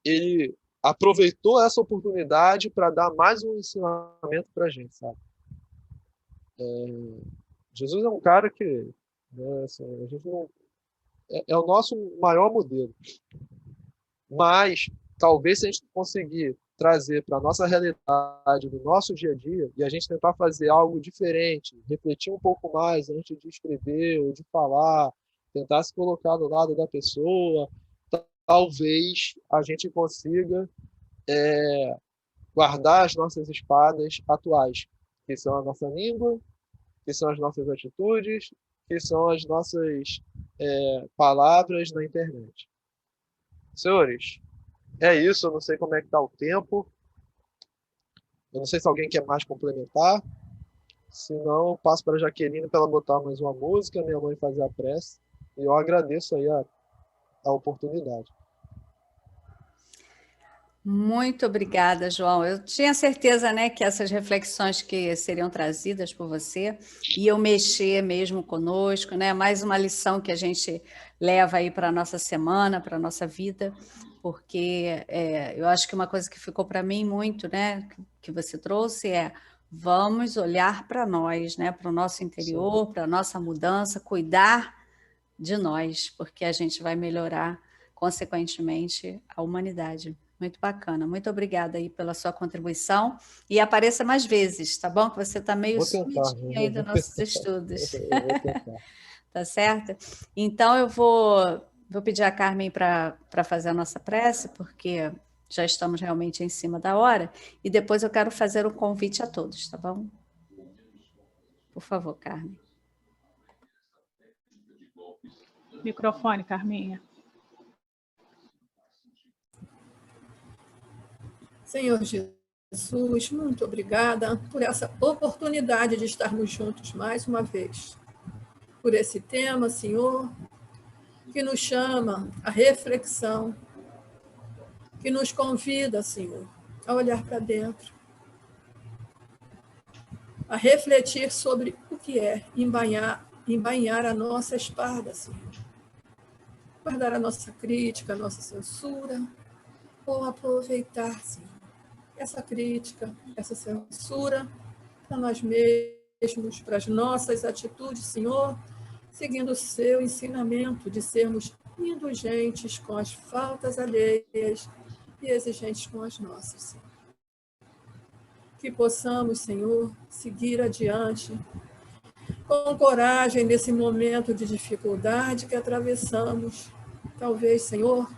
ele aproveitou essa oportunidade para dar mais um ensinamento para a gente, sabe? Jesus é um cara que, né, assim, a gente não, é o nosso maior modelo. Mas, talvez, se a gente conseguir trazer para a nossa realidade, no nosso dia a dia, e a gente tentar fazer algo diferente, refletir um pouco mais antes de escrever ou de falar, tentar se colocar do lado da pessoa, talvez a gente consiga guardar as nossas espadas atuais, que são a nossa língua, que são as nossas atitudes, que são as nossas palavras na internet. Senhores, é isso, eu não sei como é que está o tempo. Eu não sei se alguém quer mais complementar. Se não, eu passo para a Jaqueline para ela botar mais uma música, minha mãe fazer a prece. E eu agradeço aí a oportunidade. Muito obrigada, João. Eu tinha certeza, né, que essas reflexões que seriam trazidas por você iam mexer mesmo conosco, né? Mais uma lição que a gente leva aí para a nossa semana, para a nossa vida, porque eu acho que uma coisa que ficou para mim muito, né, que você trouxe vamos olhar para nós, né, para o nosso interior, para a nossa mudança, cuidar de nós, porque a gente vai melhorar, consequentemente, a humanidade. Muito bacana. Muito obrigada aí pela sua contribuição. E apareça mais vezes, tá bom? Que você está meio sumidinho aí dos nossos estudos. Tá certo? Então, eu vou pedir a Carmen para fazer a nossa prece, porque já estamos realmente em cima da hora. E depois eu quero fazer um convite a todos, tá bom? Por favor, Carmen. Microfone, Carminha. Senhor Jesus, muito obrigada por essa oportunidade de estarmos juntos mais uma vez. Por esse tema, Senhor, que nos chama à reflexão, que nos convida, Senhor, a olhar para dentro, a refletir sobre o que é embainhar a nossa espada, Senhor. Guardar a nossa crítica, a nossa censura, ou aproveitar, Senhor, essa crítica, essa censura para nós mesmos, para as nossas atitudes, Senhor, seguindo o seu ensinamento de sermos indulgentes com as faltas alheias e exigentes com as nossas, Senhor. Que possamos, Senhor, seguir adiante com coragem nesse momento de dificuldade que atravessamos. Talvez, Senhor,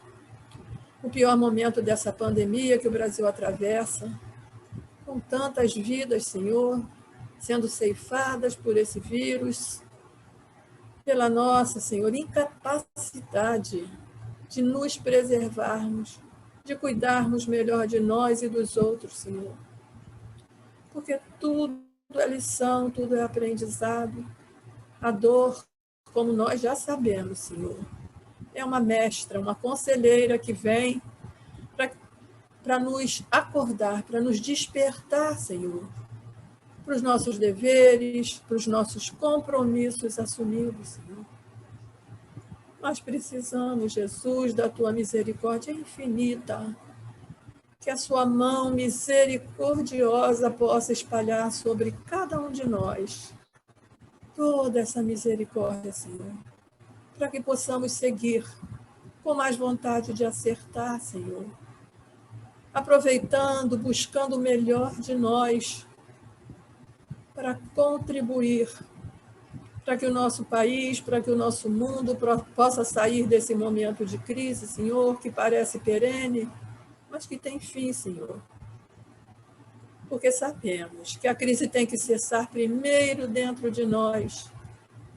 o pior momento dessa pandemia que o Brasil atravessa, com tantas vidas, Senhor, sendo ceifadas por esse vírus, pela nossa, Senhor, incapacidade de nos preservarmos, de cuidarmos melhor de nós e dos outros, Senhor. Porque tudo é lição, tudo é aprendizado. A dor, como nós já sabemos, Senhor, é uma mestra, uma conselheira que vem para nos acordar, para nos despertar, Senhor, para os nossos deveres, para os nossos compromissos assumidos, Senhor. Nós precisamos, Jesus, da tua misericórdia infinita, que a sua mão misericordiosa possa espalhar sobre cada um de nós toda essa misericórdia, Senhor, para que possamos seguir com mais vontade de acertar, Senhor, aproveitando, buscando o melhor de nós para contribuir para que o nosso país, para que o nosso mundo possa sair desse momento de crise, Senhor, que parece perene, mas que tem fim, Senhor. Porque sabemos que a crise tem que cessar primeiro dentro de nós.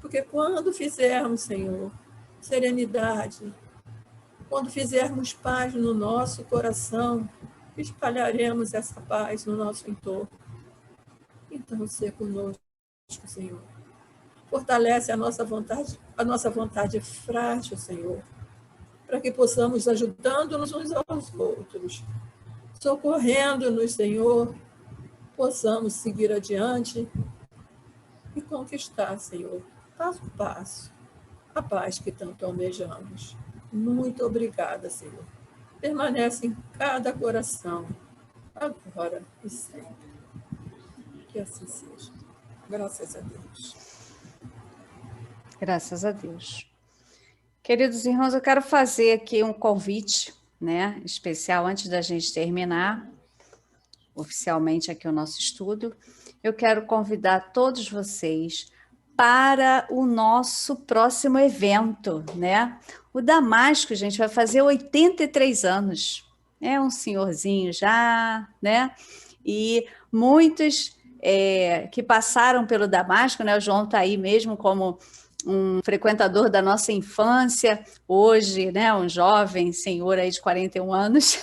Porque quando fizermos, Senhor, serenidade, quando fizermos paz no nosso coração, espalharemos essa paz no nosso entorno. Então, seja conosco, Senhor. Fortalece a nossa vontade frágil, Senhor, para que possamos, ajudando-nos uns aos outros, socorrendo-nos, Senhor, possamos seguir adiante e conquistar, Senhor, passo a passo, a paz que tanto almejamos. Muito obrigada, Senhor. Permanece em cada coração, agora e sempre. Que assim seja. Graças a Deus. Graças a Deus. Queridos irmãos, eu quero fazer aqui um convite, né, especial antes da gente terminar oficialmente aqui o nosso estudo. Eu quero convidar todos vocês para o nosso próximo evento, né? O Damasco, gente, vai fazer 83 anos. É um senhorzinho já, né? E muitos que passaram pelo Damasco, né? O João está aí mesmo como um frequentador da nossa infância, hoje, né? Um jovem senhor aí de 41 anos.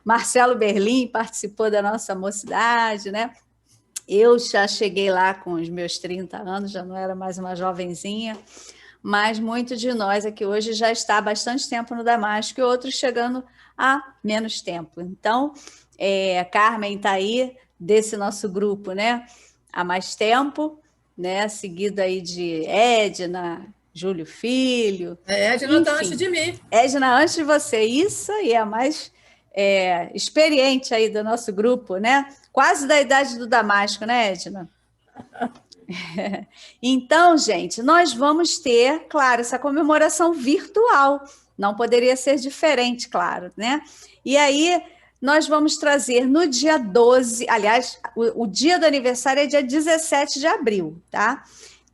Marcelo Berlim participou da nossa mocidade, né? Eu já cheguei lá com os meus 30 anos, já não era mais uma jovenzinha, mas muitos de nós aqui hoje já está há bastante tempo no Damasco e outros chegando há menos tempo. Então, Carmen está aí, desse nosso grupo, né? Há mais tempo, né? Seguido aí de Edna, Júlio Filho. Edna está antes de mim. Edna antes de você, isso aí, é a mais experiente aí do nosso grupo, né? Quase da idade do Damasco, né, Edna? Então, gente, nós vamos ter, claro, essa comemoração virtual. Não poderia ser diferente, claro, né? E aí, nós vamos trazer no dia 12, aliás, o dia do aniversário é dia 17 de abril, tá?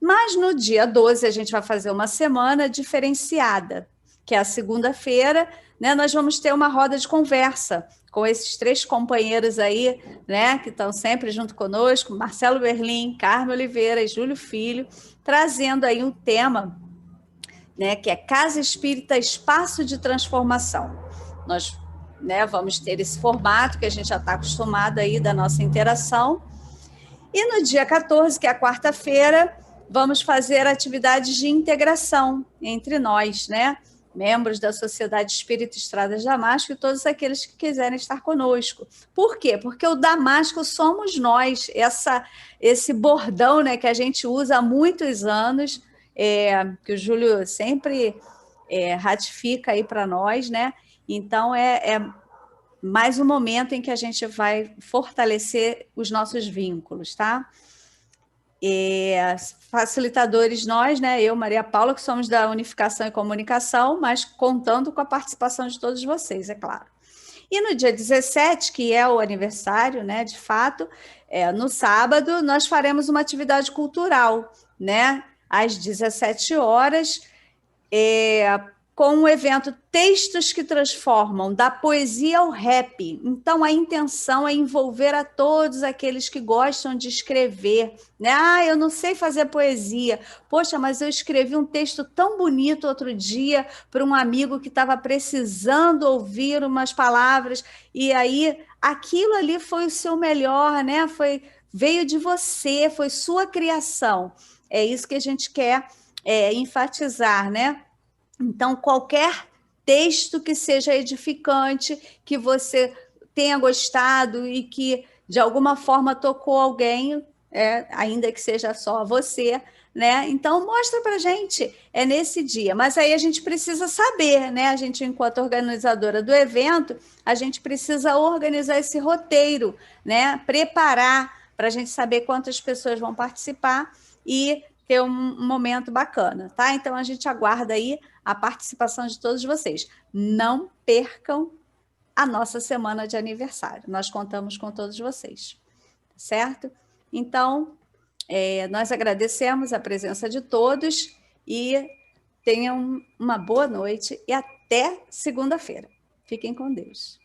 Mas no dia 12 a gente vai fazer uma semana diferenciada, que é a segunda-feira, né? Nós vamos ter uma roda de conversa com esses 3 companheiros aí, né, que estão sempre junto conosco, Marcelo Berlim, Carmen Oliveira e Júlio Filho, trazendo aí um tema, né, que é Casa Espírita, Espaço de Transformação. Nós, né, vamos ter esse formato que a gente já está acostumado aí da nossa interação. E no dia 14, que é a quarta-feira, vamos fazer atividades de integração entre nós, né? Membros da Sociedade Espírita Estrada de Damasco e todos aqueles que quiserem estar conosco. Por quê? Porque o Damasco somos nós, esse bordão, né, que a gente usa há muitos anos, que o Júlio sempre ratifica aí para nós, né? Então, mais um momento em que a gente vai fortalecer os nossos vínculos, tá? Facilitadores nós, né? Eu, Maria Paula, que somos da Unificação e Comunicação, mas contando com a participação de todos vocês, é claro. E no dia 17, que é o aniversário, né, de fato, no sábado, nós faremos uma atividade cultural, né? Às 17 horas, com o evento Textos que Transformam, da poesia ao rap. Então, a intenção é envolver a todos aqueles que gostam de escrever, né? Ah, eu não sei fazer poesia. Poxa, mas eu escrevi um texto tão bonito outro dia para um amigo que estava precisando ouvir umas palavras, e aí aquilo ali foi o seu melhor, né? Veio de você, foi sua criação. É isso que a gente quer enfatizar, né? Então, qualquer texto que seja edificante, que você tenha gostado e que, de alguma forma, tocou alguém, ainda que seja só você, né? Então, mostra para a gente, nesse dia. Mas aí a gente precisa saber, né? A gente, enquanto organizadora do evento, a gente precisa organizar esse roteiro, né? Preparar para a gente saber quantas pessoas vão participar e ter um momento bacana, tá? Então, a gente aguarda aí a participação de todos vocês. Não percam a nossa semana de aniversário. Nós contamos com todos vocês, certo? Então, nós agradecemos a presença de todos e tenham uma boa noite e até segunda-feira. Fiquem com Deus.